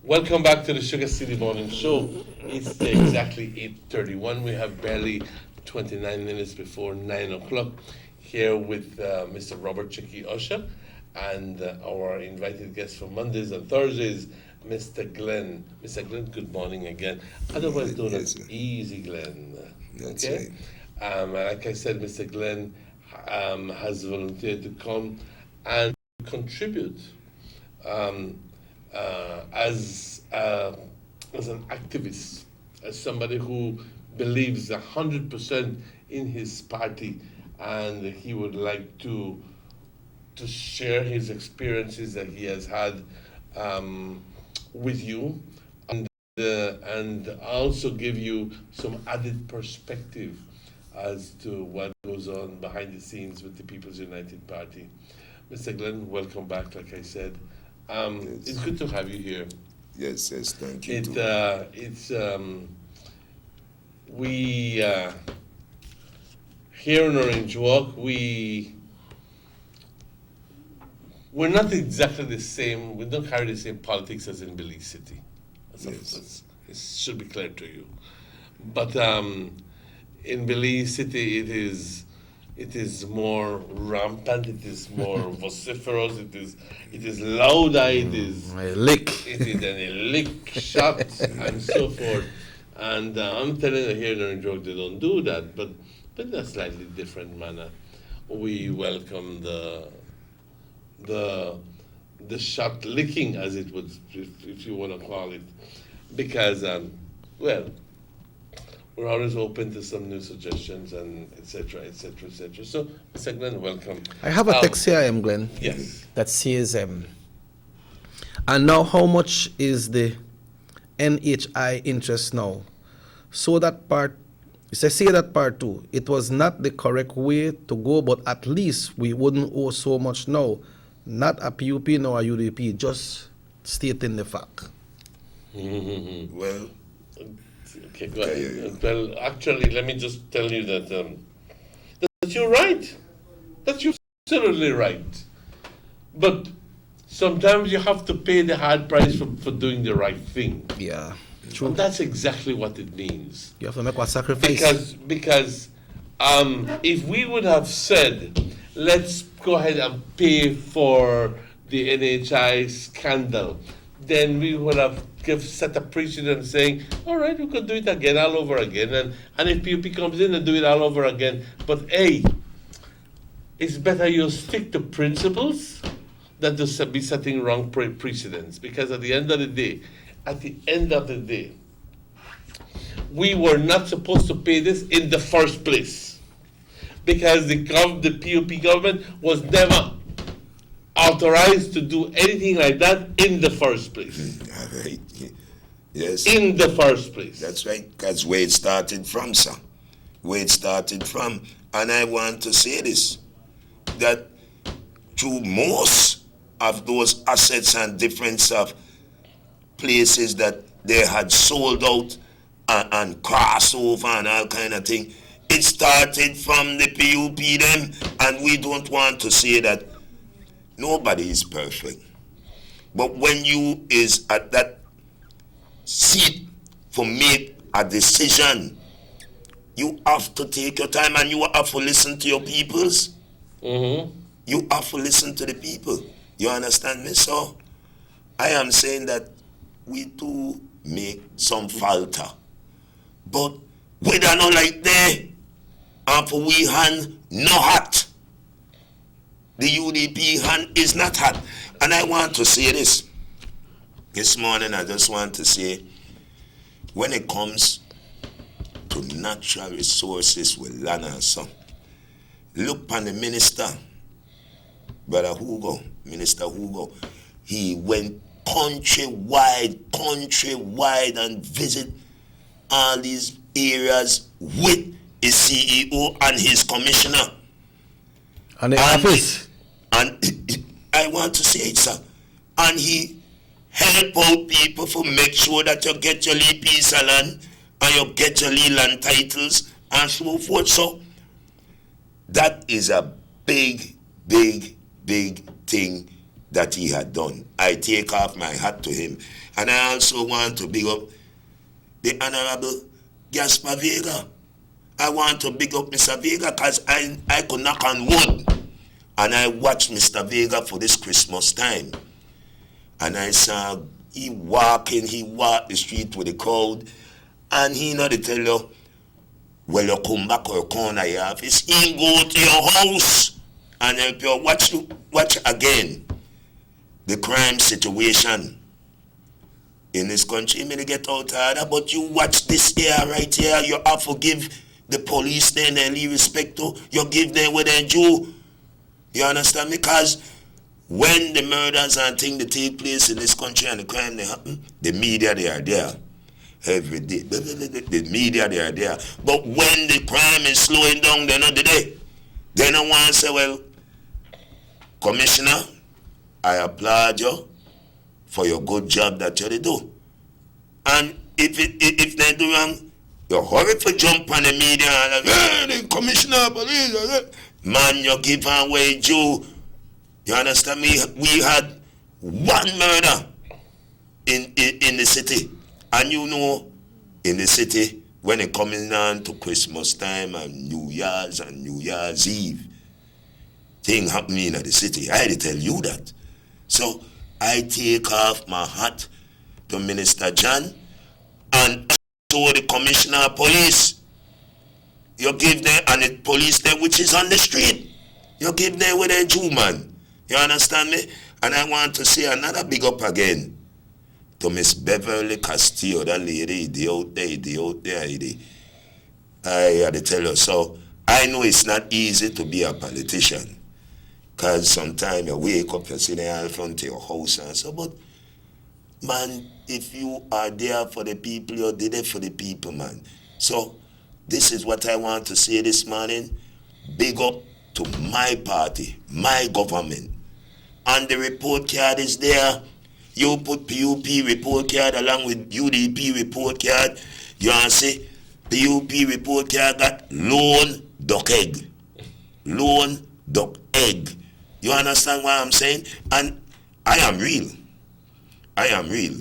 Welcome back to the Sugar City Morning Show. It's exactly 8:31. We have barely 29 minutes before 9 o'clock here with Mr. Robert Chicky Usher and our invited guest for Mondays and Thursdays, Mr. Glenn. Mr. Glenn, good morning again. Otherwise known as Easy Glenn. That's Okay? Like I said, Mr. Glenn has volunteered to come and contribute as an activist, as somebody who believes 100% in his party, and he would like to share his experiences that he has had with you, and also give you some added perspective as to what goes on behind the scenes with the People's United Party. Mr. Glenn, welcome back, like I said. It's good to have you here. Yes, thank you. We here in Orange Walk, we're not exactly the same. We don't carry the same politics as in Belize City. It should be clear to you. But in Belize City, it is more rampant, it is more vociferous, it is louder, it is a lick, a lick shot, and so forth. And I'm telling you here in Orange Walk, they don't do that, but in a slightly different manner. We welcome the shot licking, as it would, if you want to call it, because we're always open to some new suggestions and etc. etc. etc. So, Mr. Glenn, welcome. I have a text here, Glenn. Yes. That says, and now how much is the NHI interest now? So that part, say that part too. It was not the correct way to go, but at least we wouldn't owe so much now. Not a PUP nor a UDP, just stating the fact. Well. Okay, go ahead. Well, actually, let me just tell you that you're right. That you're absolutely right. But sometimes you have to pay the hard price for doing the right thing. Yeah, true. And that's exactly what it means. You have to make a sacrifice. Because if we would have said, let's go ahead and pay for the NHI scandal, then we would have set a precedent saying, all right, we could do it again, all over again. And if PUP comes in and do it all over again. But hey, it's better you stick to principles than to be setting wrong precedents. Because at the end of the day, we were not supposed to pay this in the first place. Because the PUP government was never authorized to do anything like that in the first place. Right. Yes. In the first place. That's right. That's where it started from, sir. Where it started from. And I want to say this, that through most of those assets and different of places that they had sold out and crossover and all kind of thing, it started from the PUP them, and we don't want to say that nobody is perfect. But when you is at that seat for make a decision, you have to take your time and you have to listen to your peoples. Mm-hmm. You have to listen to the people. You understand me? So I am saying that we do make some falter. But we don't know like there, and for we hand no hot. The UDP hand is not hot. And I want to say this. This morning I just want to say, when it comes to to natural resources with land and so. Look on the minister, Brother Hugo, Minister Hugo. He went countrywide and visit all these areas with his CEO and his commissioner. And the office. And I want to say it, sir. And he help out people to make sure that you get your little piece of land and you get your little land titles and so forth. So that is a big thing that he had done. I take off my hat to him. And I also want to big up the Honorable Gaspar Vega. I want to big up Mr. Vega because I could knock on wood. And I watched Mr. Vega for this Christmas time. And I saw he walked the street with the crowd. And he not to tell you, well, you come back or corner your office. He go to your house and help you watch again the crime situation in this country. May get out harder, but you watch this here, right here. You have to give the police their respect to. You give them what they do. You understand me? Because when the murders and things that take place in this country and the crime they happen, the media they are there every day. The media they are there. But when the crime is slowing down, they're not there. They don't want to say, well, Commissioner, I applaud you for your good job that you do. And if they do wrong, you hurry for jump on the media and like, hey, the commissioner of police. Man, you give away Jew. You understand me? We had one murder in the city. And you know, in the city, when it coming on to Christmas time and New Year's Eve, thing happening in the city. I had to tell you that. So I take off my hat to Minister Jan and to the Commissioner of Police. You give them, and the police there which is on the street. You give them with a Jew man. You understand me? And I want to say another big up again to Miss Beverly Castillo, that lady, the out there. I had to tell you. So I know it's not easy to be a politician. Because sometimes you wake up, you sit there in front of your house and so, but man, if you are there for the people, you're there for the people, man. So this is what I want to say this morning. Big up to my party, my government. And the report card is there. You put PUP report card along with UDP report card. You want to say PUP report card got loan duck egg. Loan duck egg. You understand what I'm saying? And I am real.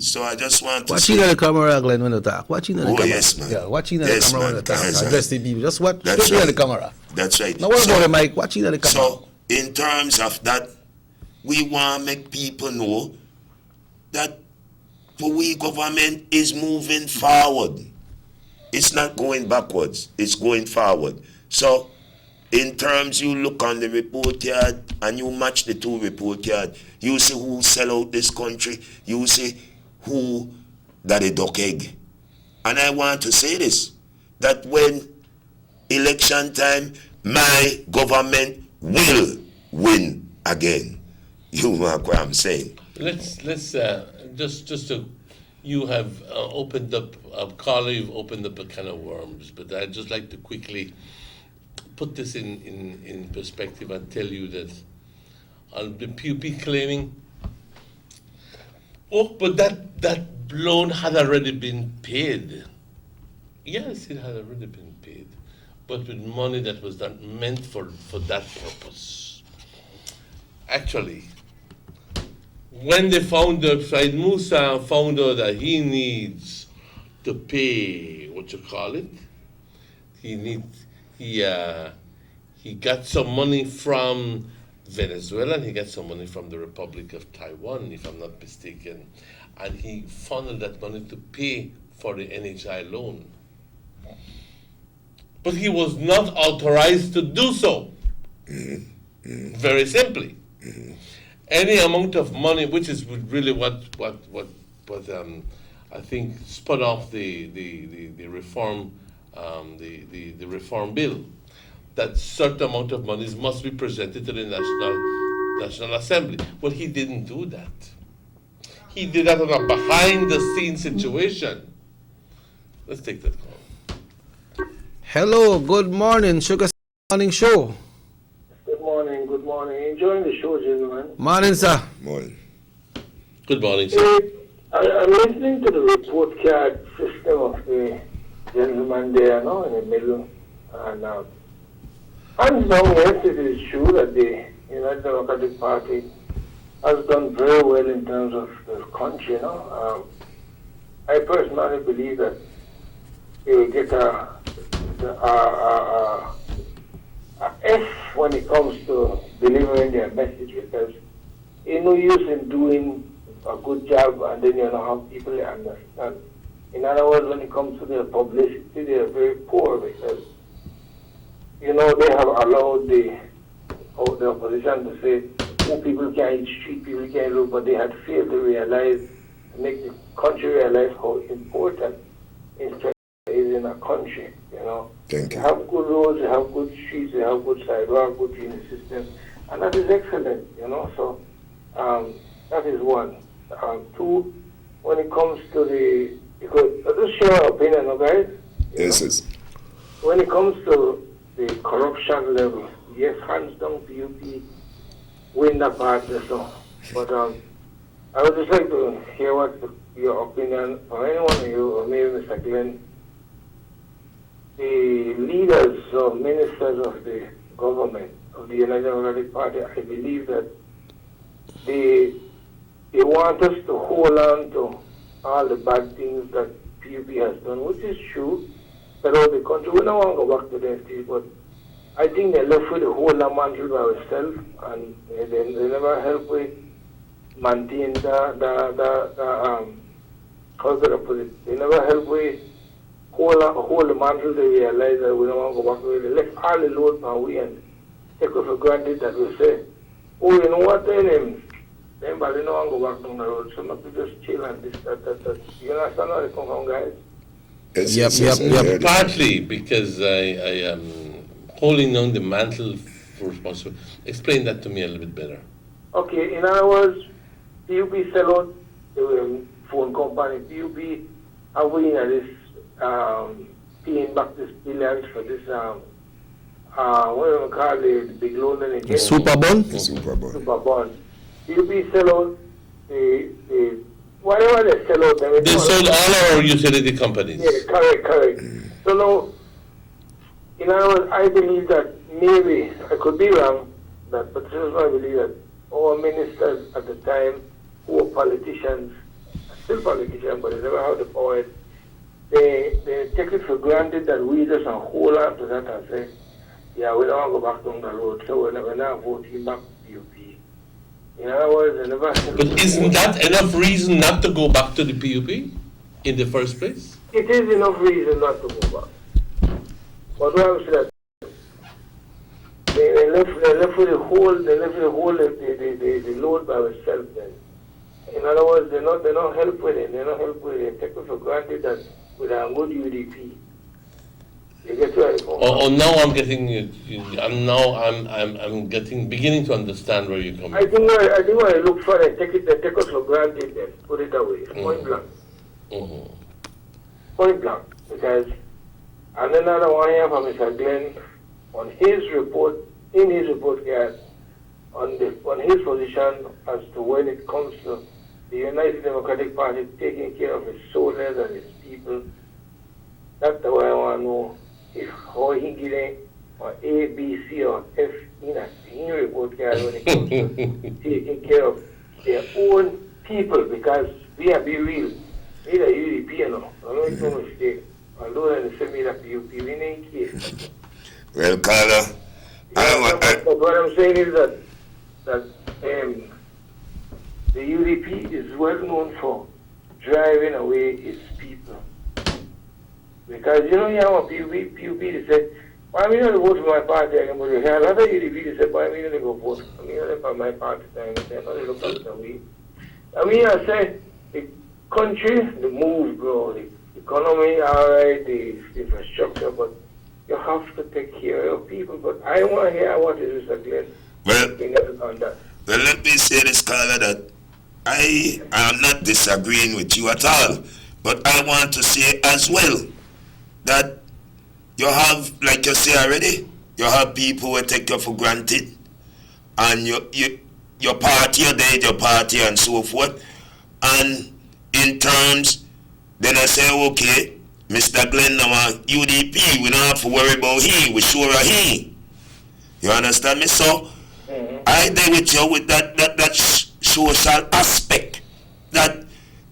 So I just want to watching the camera, Glenn, when you talk. Watching the camera. Yes, man. Yeah, watching the yes, camera man. when you talk. Yes, Address the people. Just watch That's right. right. The camera. That's right. Now what about the mic? Watching the camera. So in terms of that, we want to make people know that we government is moving forward. It's not going backwards. It's going forward. So in terms, you look on the report card and you match the two report card. You see who sell out this country. You see who that a duck egg. And I want to say this, that when election time, my government will win again. You know what I'm saying? Let's just to, you have opened up, Carla, you've opened up a can of worms, but I'd just like to quickly put this in perspective and tell you that the PUP claiming, but that loan had already been paid. Yes, it had already been paid, but with money that was not meant for that purpose. Actually, when they found out, Said Musa found out that he needs to pay, he got some money from Venezuela and he got some money from the Republic of Taiwan, if I'm not mistaken. And he funneled that money to pay for the NHI loan. But he was not authorized to do so. Very simply. Any amount of money, which is really what I think spun off the reform the reform bill, that certain amount of monies must be presented to the National Assembly. Well, he didn't do that. He did that on a behind-the-scenes situation. Let's take that call. Hello, good morning, SugarCity Morning Show. Good morning, good morning. Enjoying the show, gentlemen. Morning, sir. Morning. Good morning, sir. I'm listening to the report card system of the gentleman there, no, in the middle. And hands down, yes, it is true that the United Democratic Party has done very well in terms of the country, no. I personally believe that they will get a F when it comes to delivering their message, because ain't no use in doing a good job and then you know how people understand. In other words, when it comes to their publicity, they are very poor because, you know, they have allowed the opposition to say, oh, people can't eat street, people can't look, but they had failed to realize, to make the country realize how important infrastructure is in a country, you know. Thank you. They have good roads, they have good streets, they have good sidewalk, good drainage system, and that is excellent, you know. So that is one. Two, when it comes to the, because I'll just share our opinion, guys. Yes, yes. When it comes to the corruption level, yes, hands down, PUP win that part, so. But I would just like to hear what your opinion, or any one of you, or maybe Mr. Glenn, the leaders or ministers of the government of the United Democratic Party, I believe that they want us to hold on to all the bad things that PUP has done, which is true, throughout the country. We don't want to go back to them still, but I think they left with the whole mantle by themselves, and they never help with maintain how could I put it? They never help with hold the mantle to realize that we don't want to go back to it. They left all the load on we and take it for granted that we say, oh, you know what, then but they don't want to go back down the road. So not to just chill and this, that. You understand where they come from, guys? Yep. Partly because I am holding on the mantle for responsibility. Explain that to me a little bit better. Okay, in other words, PUP sell out the phone company. PUP are winning at this, paying back this billions for this, what do you call it, the big loan and again? Super bond? Super bond. Super bond. PUP sell out the whatever they sell out. They sold all our utility companies. Yeah, correct. So now, in other words, I believe that maybe, I could be wrong, but this is what I believe that our ministers at the time, who were politicians, still politicians, but they never had the power, they take it for granted that we just hold on to that and say, yeah, we don't want to go back down the road, so we're not voting back PUP. In other words, they never... But isn't that enough reason not to go back to the PUP in the first place? It is enough reason not to go back. But what I'm saying, they left with the whole the load by themselves then. In other words, they don't help with it. They don't help with it. They take it for granted that with a good UDP. You get where I come from? Now I'm beginning to understand where you're coming. I think when I look for it, they take us for granted then, put it away, point blank. Mm-hmm. Point blank. Because, and then another one here from Mr. Glenn, on his report, in his report card, on his position as to when it comes to the United Democratic Party taking care of its soldiers and its people. That's the way I want to know if how he getting or A, B, C, or F in a senior report card when it comes to taking care of their own people, because we are be real. We are UDP, you know. I don't make no mistake. Although they say me that PUP, we ain't care. Well, Carla, but what I'm saying is that the UDP is well known for driving away its people. Because, you know, you have a PUP to say, why me not vote for my party? I can go to here. Another UDP to say, why me not go vote for me? Not for my party. I say, no, they look after me. I mean, I say, the country, the move, bro, the economy, all right, the infrastructure, but you have to take care of your people. But I want to hear what is Mr. Glenn on that. Well, let me say this, Carla, that I am not disagreeing with you at all, but I want to say as well that you have, like you say already, you have people who take you for granted, and your party, your day, your party, and so forth. And in terms, then I say, okay, Mr. Glenn, now UDP, we don't have to worry about he, we sure are he. You understand me? So, I there with you with that social aspect that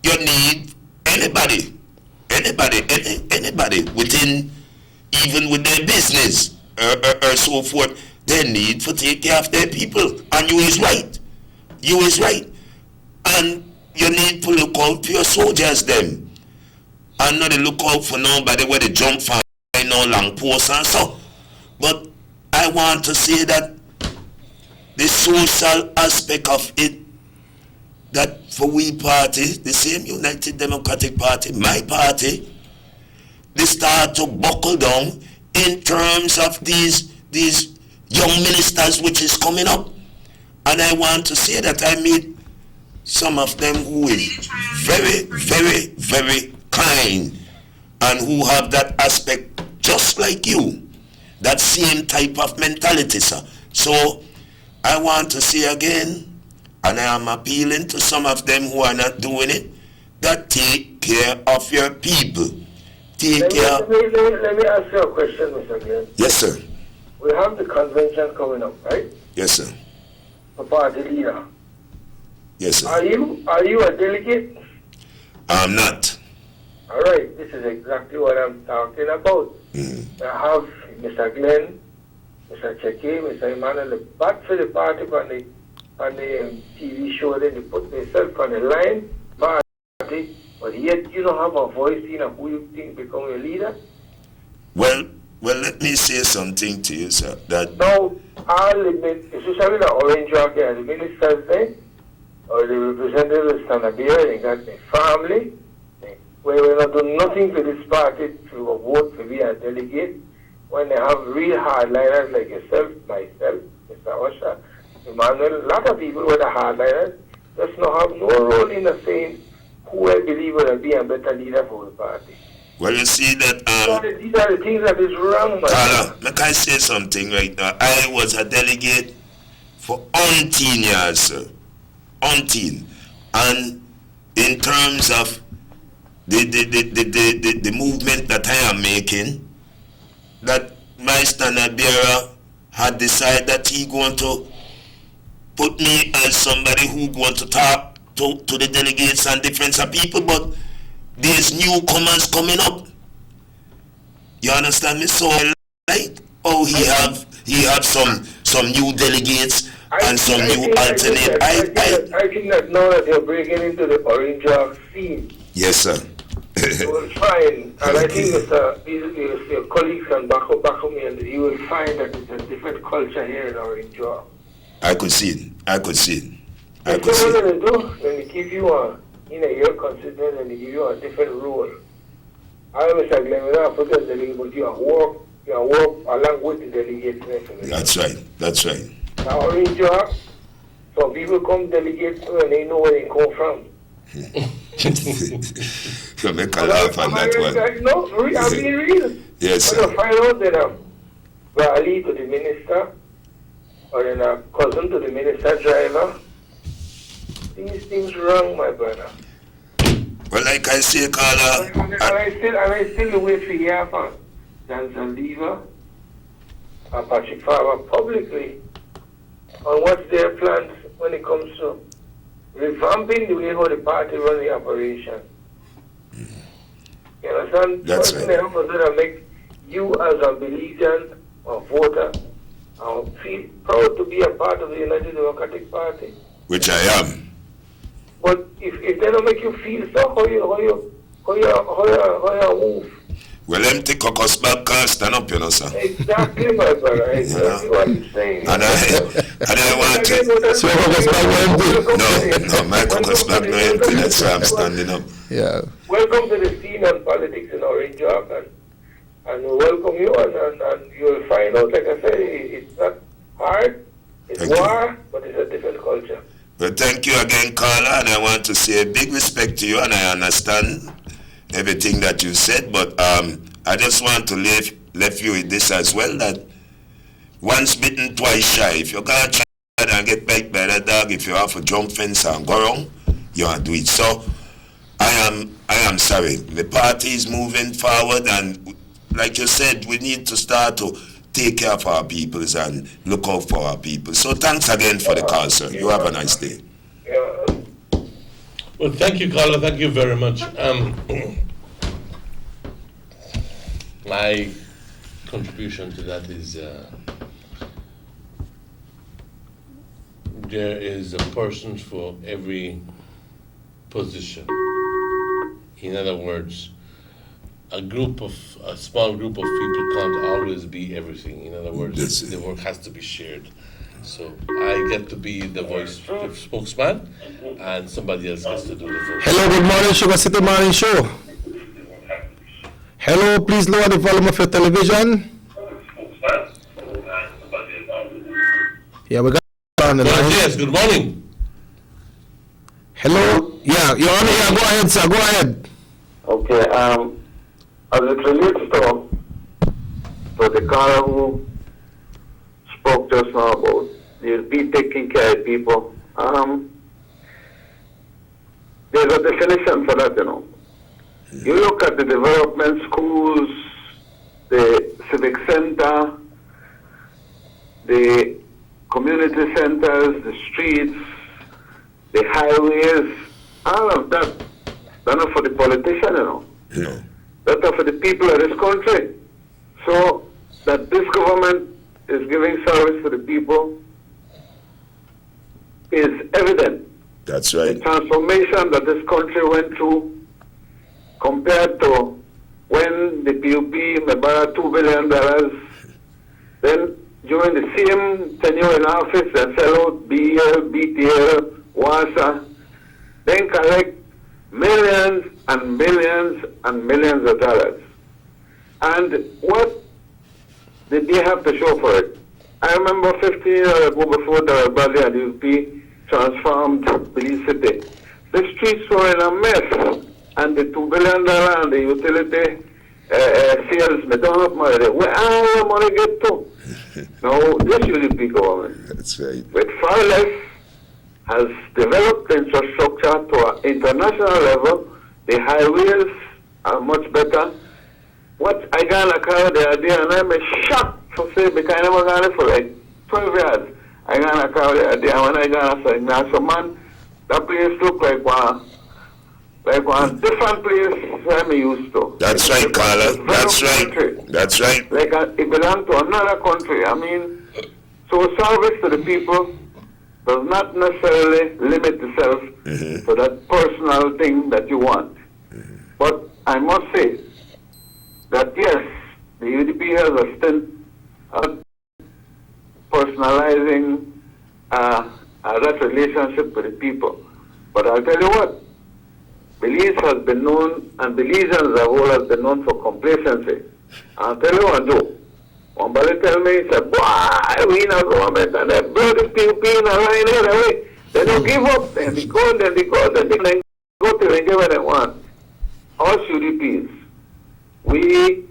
you need anybody within, even with their business or so forth, they need to take care of their people. And you is right. And you need to look out for your soldiers them. And not to look out for nobody where they jump from no long posts and so. But I want to say that the social aspect of it, that for we party, the same United Democratic Party, my party, they start to buckle down in terms of these young ministers which is coming up. And I want to say that I meet some of them who is very, very, very kind and who have that aspect just like you, that same type of mentality, sir. So I want to say again, and I am appealing to some of them who are not doing it, that take care of your people. Let me ask you a question, Mr. Glenn. Yes, sir. We have the convention coming up, right? Yes, sir. For party leader. Yes, sir. Are you a delegate? I'm not. All right, this is exactly what I'm talking about. I have Mr. Glenn, Mr. Cheke, Mr. Emmanuel, back for the party on the TV show, then they put themselves on the line, party, but yet you don't have a voice in who you think become your leader? Well, let me say something to you, sir. That now, especially the Orange Rock, the ministers there, or the representatives stand up here, they got their family, where we not do nothing for this party to vote to be a delegate, when they have real hardliners like yourself, myself, Mr. Usher, Emmanuel, a lot of people with the hardliners just not have no role in the saying who I believe will be a better leader for the party. Well, you see that these are the things that is wrong, Carla, can I say something right now? I was a delegate for 18 years, sir. 18. And in terms of the movement that I am making, that my standard bearer had decided that he going to put me as somebody who going to talk to the delegates and different people, but there's newcomers coming up. You understand me? So I like he have some new delegates and some new alternate. I think that now that you're breaking into the Orange Rock scene. Yes, sir. You will find, and I think your colleagues can back up me, and you will find that it's a different culture here in Orange Rock. I could see it. What they're going to do, when they give you you're considered and they give you a different role. I am Mr. Glenn, we don't forget the delegate, but you work along with the delegates. That's right. Now, Orange Rock, some people come delegates and they know where they come from. You make a laugh on that one. No, I'm being real. Yes, sir. When you find out that we're a lead to the minister, or then a cousin to the minister driver, these things wrong, my brother. Well, like I say, Carla, and I still wait for hear from Dan Zaldiva and Patrick Farmer publicly on what's their plans when it comes to revamping the way how the party run the operation. You understand? That's right. They have to make you as a Belizean or voter feel proud to be a part of the United Democratic Party. Which I am. But if they don't make you feel so, how you move? Well, empty caucus back can't stand up, you know, sir. Exactly, my brother. Exactly what you're saying. And And I want to. So August bag empty? No, my August bag no empty. That's why I'm standing up. Yeah. Welcome to the scene on politics in Orange York, and we welcome you, and you'll find out, like I say, it's not hard, it's war, but it's a different culture. Well, thank you again, Carla, and I want to say a big respect to you, and I understand everything that you said, but I just want to leave you with this as well, that once bitten, twice shy. If you're going to try and get bit by that dog, if you have to jump fence and go wrong, you want to do it. So, I am sorry. The party is moving forward, and like you said, we need to start to take care of our peoples and look out for our people. So thanks again for the call, sir. You have a nice day. Well, thank you, Carla. Thank you very much. My contribution to that is there is a person for every position. In other words, a small group of people can't always be everything. In other words, the work has to be shared. So I get to be the the spokesman, and somebody else gets to do the vote. Hello, good morning, SugarCity Morning Show. Hello, please lower the volume of your television. Yeah, we got on the line. Yes, good morning. Hello, yeah, you're on here. Go ahead, sir. Go ahead. Okay, as it relates to the caller who spoke just now about you'll be taking care of people, there's a definition for that, you know. You look at the development schools, the civic center, the community centers, the streets, the highways, all of that, they're not for the politician, you know. No. That's for the people of this country. So that this government is giving service to the people is evident. That's right. The transformation that this country went through compared to when the PUP may borrow $2 billion, then during the same tenure in office, they sell out BL, BTL, WASA, then collect millions and millions and millions of dollars. And what did they have to show for it? I remember 15 years ago, before the Bali and UP transformed Belize City, the streets were in a mess, and the $2 billion and the utility sales, they don't have money. Where all the money get to? Now, this UDP government, that's right, with far less, has developed infrastructure to an international level. The highways are much better. What I got a car the other day, and I'm shocked to say, because I never got it for like 12 years. I got a car the other day, and when I got a saying, now, so man, that place look like one different place I'm used to. That's right, Carla. That's right. That's right. Like it belongs to another country. I mean, so service to the people does not necessarily limit itself to that personal thing that you want. But I must say that yes, the UDP has a stint of personalizing that relationship with the people. But I'll tell you what, Belize has been known, and Belizeans as a whole has been known for complacency. I'll tell you what, Joe. Somebody tell me, he said, boy, we in a government, and they blow the PUP in a line anyway. They don't give up, then they go, then they go, then they go till they get what they want. Us UDPs, we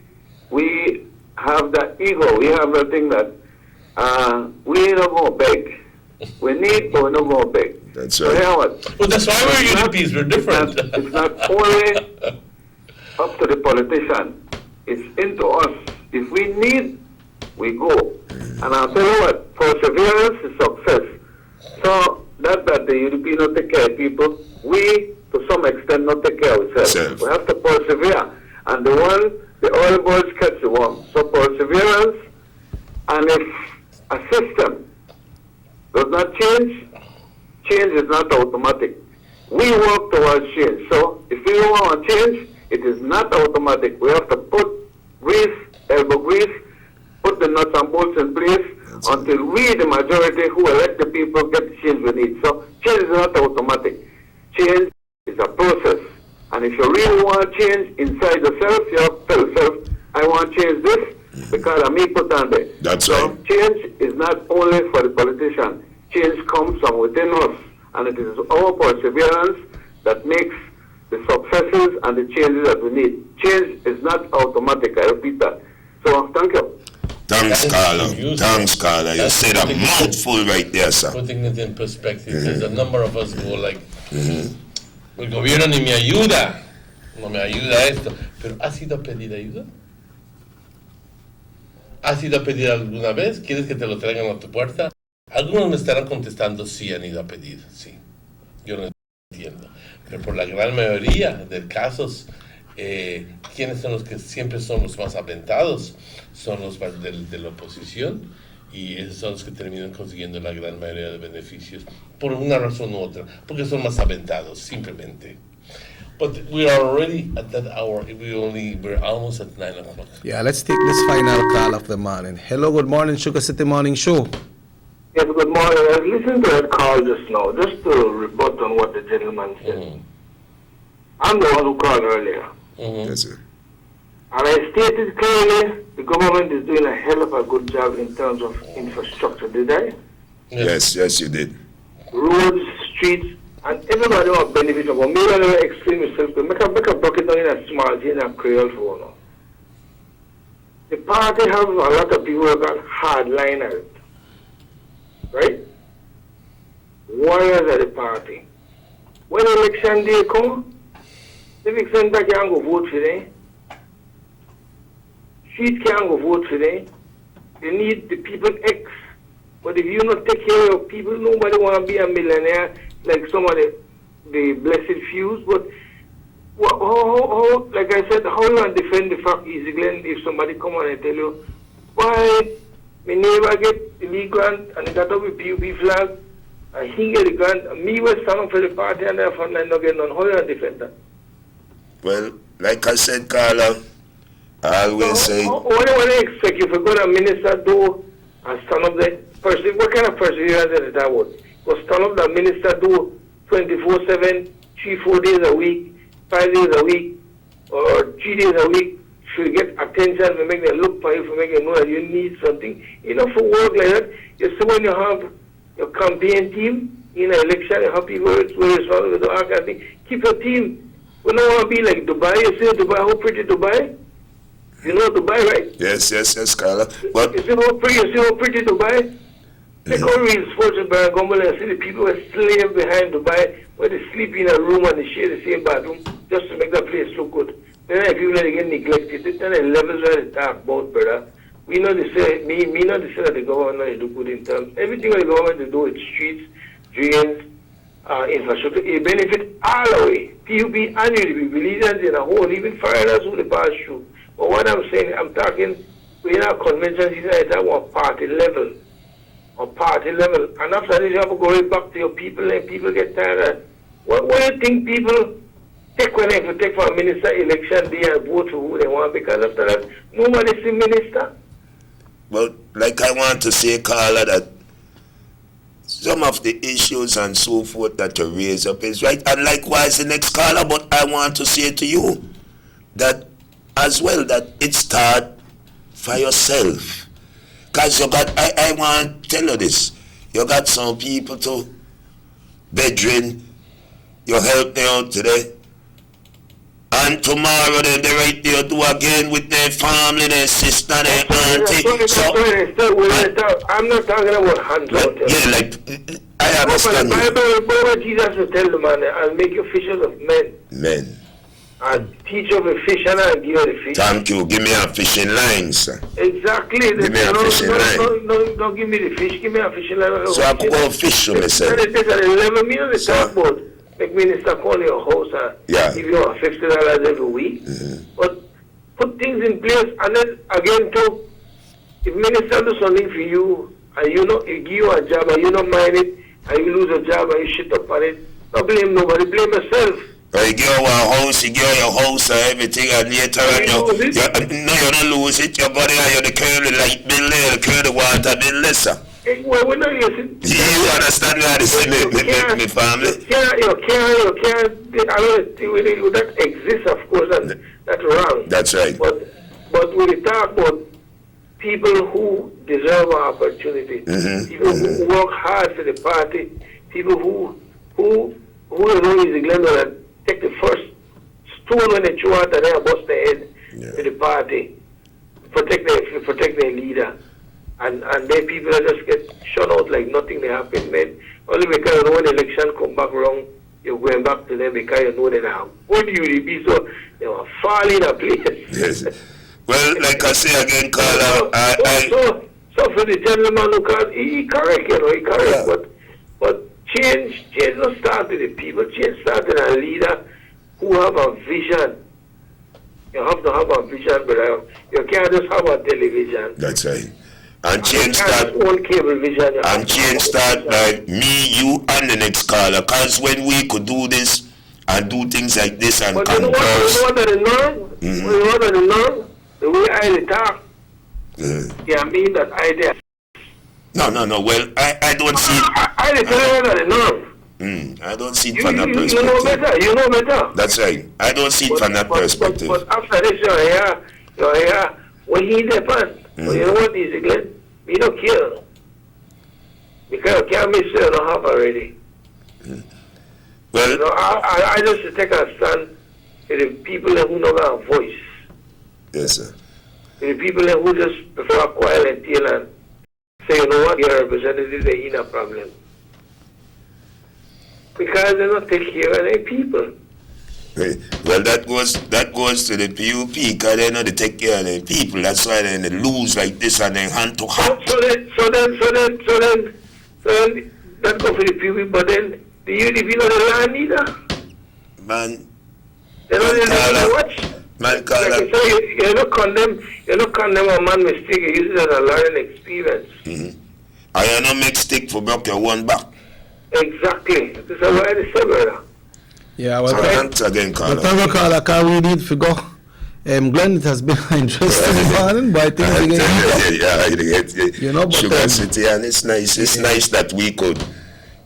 have that ego, we have that thing that we ain't not going to beg. We need, but we're not going to beg. That's right. So, you know what? Well, that's why we're UDPs, we're different. It's not only up to the politician, it's into us. If we need, we go. And I'll tell you what, perseverance is success. So, that the UDP not take care of people, we, to some extent, not take care of ourselves. We have to persevere. And the oil boys catch the worm. So, perseverance, and if a system does not change, change is not automatic. We work towards change. So, if we want to change, it is not automatic. We have to put grease, elbow grease, put the nuts and bolts in place until we, the majority who elect the people, get the change we need. So change is not automatic. Change is a process. And if you really want change inside yourself, you have to tell yourself, I want to change this because I may put on there. That's so right. Change is not only for the politician. Change comes from within us. And it is our perseverance that makes the successes and the changes that we need. Change is not automatic. I repeat that. So thank you. Thanks, Carla. Thanks, Carla. You said a mouthful right there, sir. Putting it in perspective, there's a number of us go like, el gobierno ni me ayuda, no me ayuda esto, pero ¿has ido a pedir ayuda? ¿Has ido a pedir alguna vez? ¿Quieres que te lo traigan a tu puerta? Algunos me estarán contestando, sí, han ido a pedir, sí. Yo no entiendo. Pero por la gran mayoría de casos, ¿quiénes son los que siempre son los más aventados? Son los de la oposición, y esos son los que terminan consiguiendo la gran mayoría de beneficios, por una razón u otra, porque son más aventados, simplemente. But we are already at that hour. We're almost at 9 o'clock. Yeah, let's take this final call of the morning. Hello, good morning, Sugar City Morning Show. Yes, good morning. I listened to that call just now, just to rebut on what the gentleman said. I'm the one who called earlier. Yes, sir. And I stated clearly the government is doing a hell of a good job in terms of infrastructure, did I? Yes, yes, you did. Roads, streets, and everybody will benefit from it. Maybe I don't explain myself, but make a bucket down in a small in a Creole for now. The party have a lot of people who got hardliners, right? Warriors of the party. When election day come, civic center can't go vote for them. Street can't go vote for them. They need the people X. But if you not take care of people, nobody want to be a millionaire like some of the blessed few. But how, like I said, how you want to defend the fact easy, Glenn, if somebody come on and tell you, why my neighbor get the league grant and he got up with PUP flag and he get the grant and me was standing for the party and therefore I not get none. How you want to defend that? Well, like I said, Carla, I always say... What do you expect if you go to a minister do and stand up there? What kind of perseverance is that would? Go stand up the minister do 24/7, 3-4 days a week, 5 days a week, or 3 days a week, to get attention, to make them look for you, to make them know that you need something. You know, for work like that, you see when you have your campaign team in an election, you have people who are responsible with all kind of thing. Keep your team. We don't want to be like Dubai. You see Dubai, how pretty Dubai? You know Dubai, right? Yes, yes, yes, Carla. But you see how pretty Dubai? Take all real sports in Barangombo and see the people who are slave behind Dubai, where they sleep in a room and they share the same bathroom just to make that place look good. Then if people get neglected, then the levels where they talk about, brother. We know they say, me not to say that the government not do good in terms. Everything what the government they do with streets, drains, infrastructure, it benefit all the way. PUP annually, believers in a whole, even foreigners who they pass through. But what I'm saying, I'm talking, we're not convention, it's at one party level. And after this, you have to go right back to your people, and people get tired of what do you think people take when they take for a minister election day and vote for who they want? Because after that, nobody see minister. Well, like I want to say, Carla, that some of the issues and so forth that you raise up is right, and likewise the next caller, but I want to say to you that as well, that it start for yourself. Because you got, I want to tell you this, you got some people to bedridden, you help them out today, and tomorrow they right there do again with their family, their sister, their auntie. I'm not talking about hands out. Yeah, like, I understand. The Bible, Jesus will tell the man, I'll make you fishers of men. Men. I'll teach you a fish and I'll give you the fish. Thank you. Give me a fishing line, sir. Exactly. Give me a fishing line. Don't give me the fish. Give me a fishing line. So I could go fish for myself. It takes at 11 minutes to talk about. Make minister call your house and give you $50 every week. But put things in place, and then again too, if minister do something for you and you know he give you a job and you don't mind it and you lose a job and you shit up on it, don't blame nobody, blame yourself. You give your house, you give your house and everything, and later on you don't lose it. Your body and you carry the light bill there, you carry the water bill lesser. Well, we're not using. You understand what I say, me family? You can't. I mean, that exists, of course, and that's wrong. That's right. But when we talk about people who deserve an opportunity, people who work hard for the party, people who know Easy Glen will take the first stone when they throw out and then bust their head to the party, protect their leader. And then people just get shut out like nothing happened, man. Only because when the election come back wrong, you're going back to them because you know they now. What do you be so they will fall in a place? Yes. Well, like I say again, Carla, so for the gentleman who can, he correct, he correct, but change don't start with the people. Change starts with a leader who have a vision. You have to have a vision, but you can't just have a television. That's right. And change start by me, you, and the next caller. Because when we could do this and do things like this and but you know what the norm? The way I talk, I mean that idea. No. Well, I don't see it. I tell you the norm. I don't see it from that perspective. You know better. That's right. I don't see it from that perspective. But after this, you're here. When he depends. But you know what, Easy Glen? Me don't care. Because you can't miss it, I don't have already. Well, you know, I just take a stand for the people who don't have a voice. Yes, sir. For the people who just prefer quiet and tail and say, you know what, your representatives are in a problem. Because they don't take care of their people. Well, that goes to the PUP because they know they take care of the people. That's why they lose like this and they hand to hand. So then that go for the PUP, but then the UDP know the land either. Man, they know the watch. Man, Carla. Like you don't condemn a man mistake. You use it as a learning experience. I don't make stick for broke your one back. Exactly. This is why they say, brother. Yeah, well, thanks again, Carla. Carla, can we need to go? Glenn, it has been interesting morning, but I think you know, Sugar City, and it's nice. It's nice that we could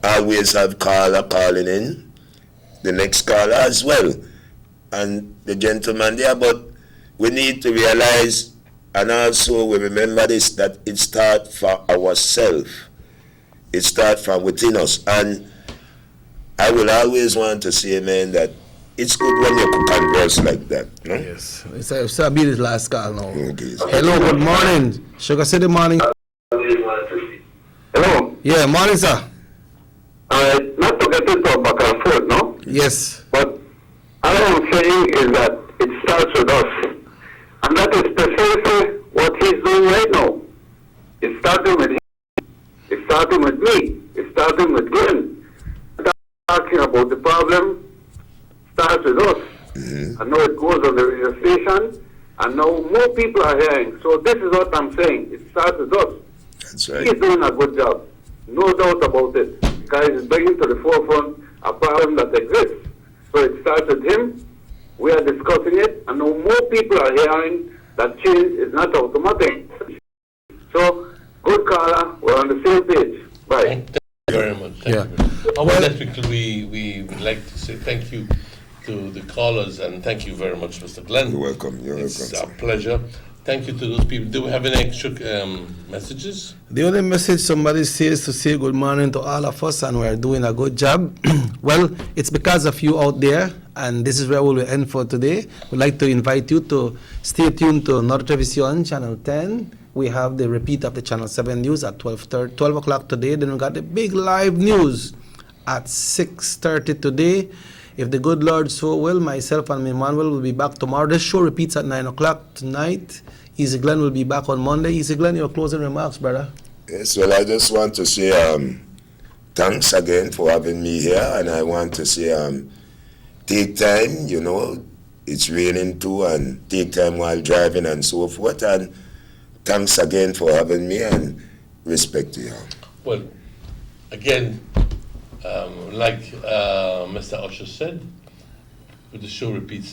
always have Carla calling in, the next caller as well, and the gentleman there. But we need to realize, and also we remember this, that it starts for ourselves. It starts from within us, and I will always want to say, man, that it's good when you could converse like that. No? Yes. It's a bit last call now. Okay. Hello, good morning. Sugar City Morning. Hello. Yeah, morning, sir. Not to get into a back and forth, no? Yes. But all I'm saying is that it starts with us. And that is precisely what he's doing right now. It's starting with him. It's starting with me. It's starting with Glenn. Talking about the problem starts with us. And now it goes on the radio station, and now more people are hearing. So this is what I'm saying. It starts with us. That's right. He's doing a good job. No doubt about it. Because he's bringing to the forefront a problem that exists. So it starts with him. We are discussing it, and now more people are hearing that change is not automatic. So, good caller, we're on the same page. Bye. Thank you very much. Thank you. On that, we would like to say thank you to the callers, and thank you very much, Mr. Glenn. You're welcome. It's a pleasure. Thank you to those people. Do we have any extra messages? The only message somebody says to say good morning to all of us, and we're doing a good job. Well, it's because of you out there, and this is where we'll end for today. We'd like to invite you to stay tuned to North Television, Channel 10. We have the repeat of the Channel 7 news at 12 o'clock today. Then we got the big live news at 6:30 today. If the good Lord so will, myself and Emmanuel will be back tomorrow. This show repeats at 9 o'clock tonight. Easy Glen will be back on Monday. Easy Glen, your closing remarks, brother. Yes, well, I just want to say thanks again for having me here. And I want to say take time, you know, it's raining too, and take time while driving and so forth. And thanks again for having me, and respect to you. Well, again, like Mr. Usher said, but the show repeats.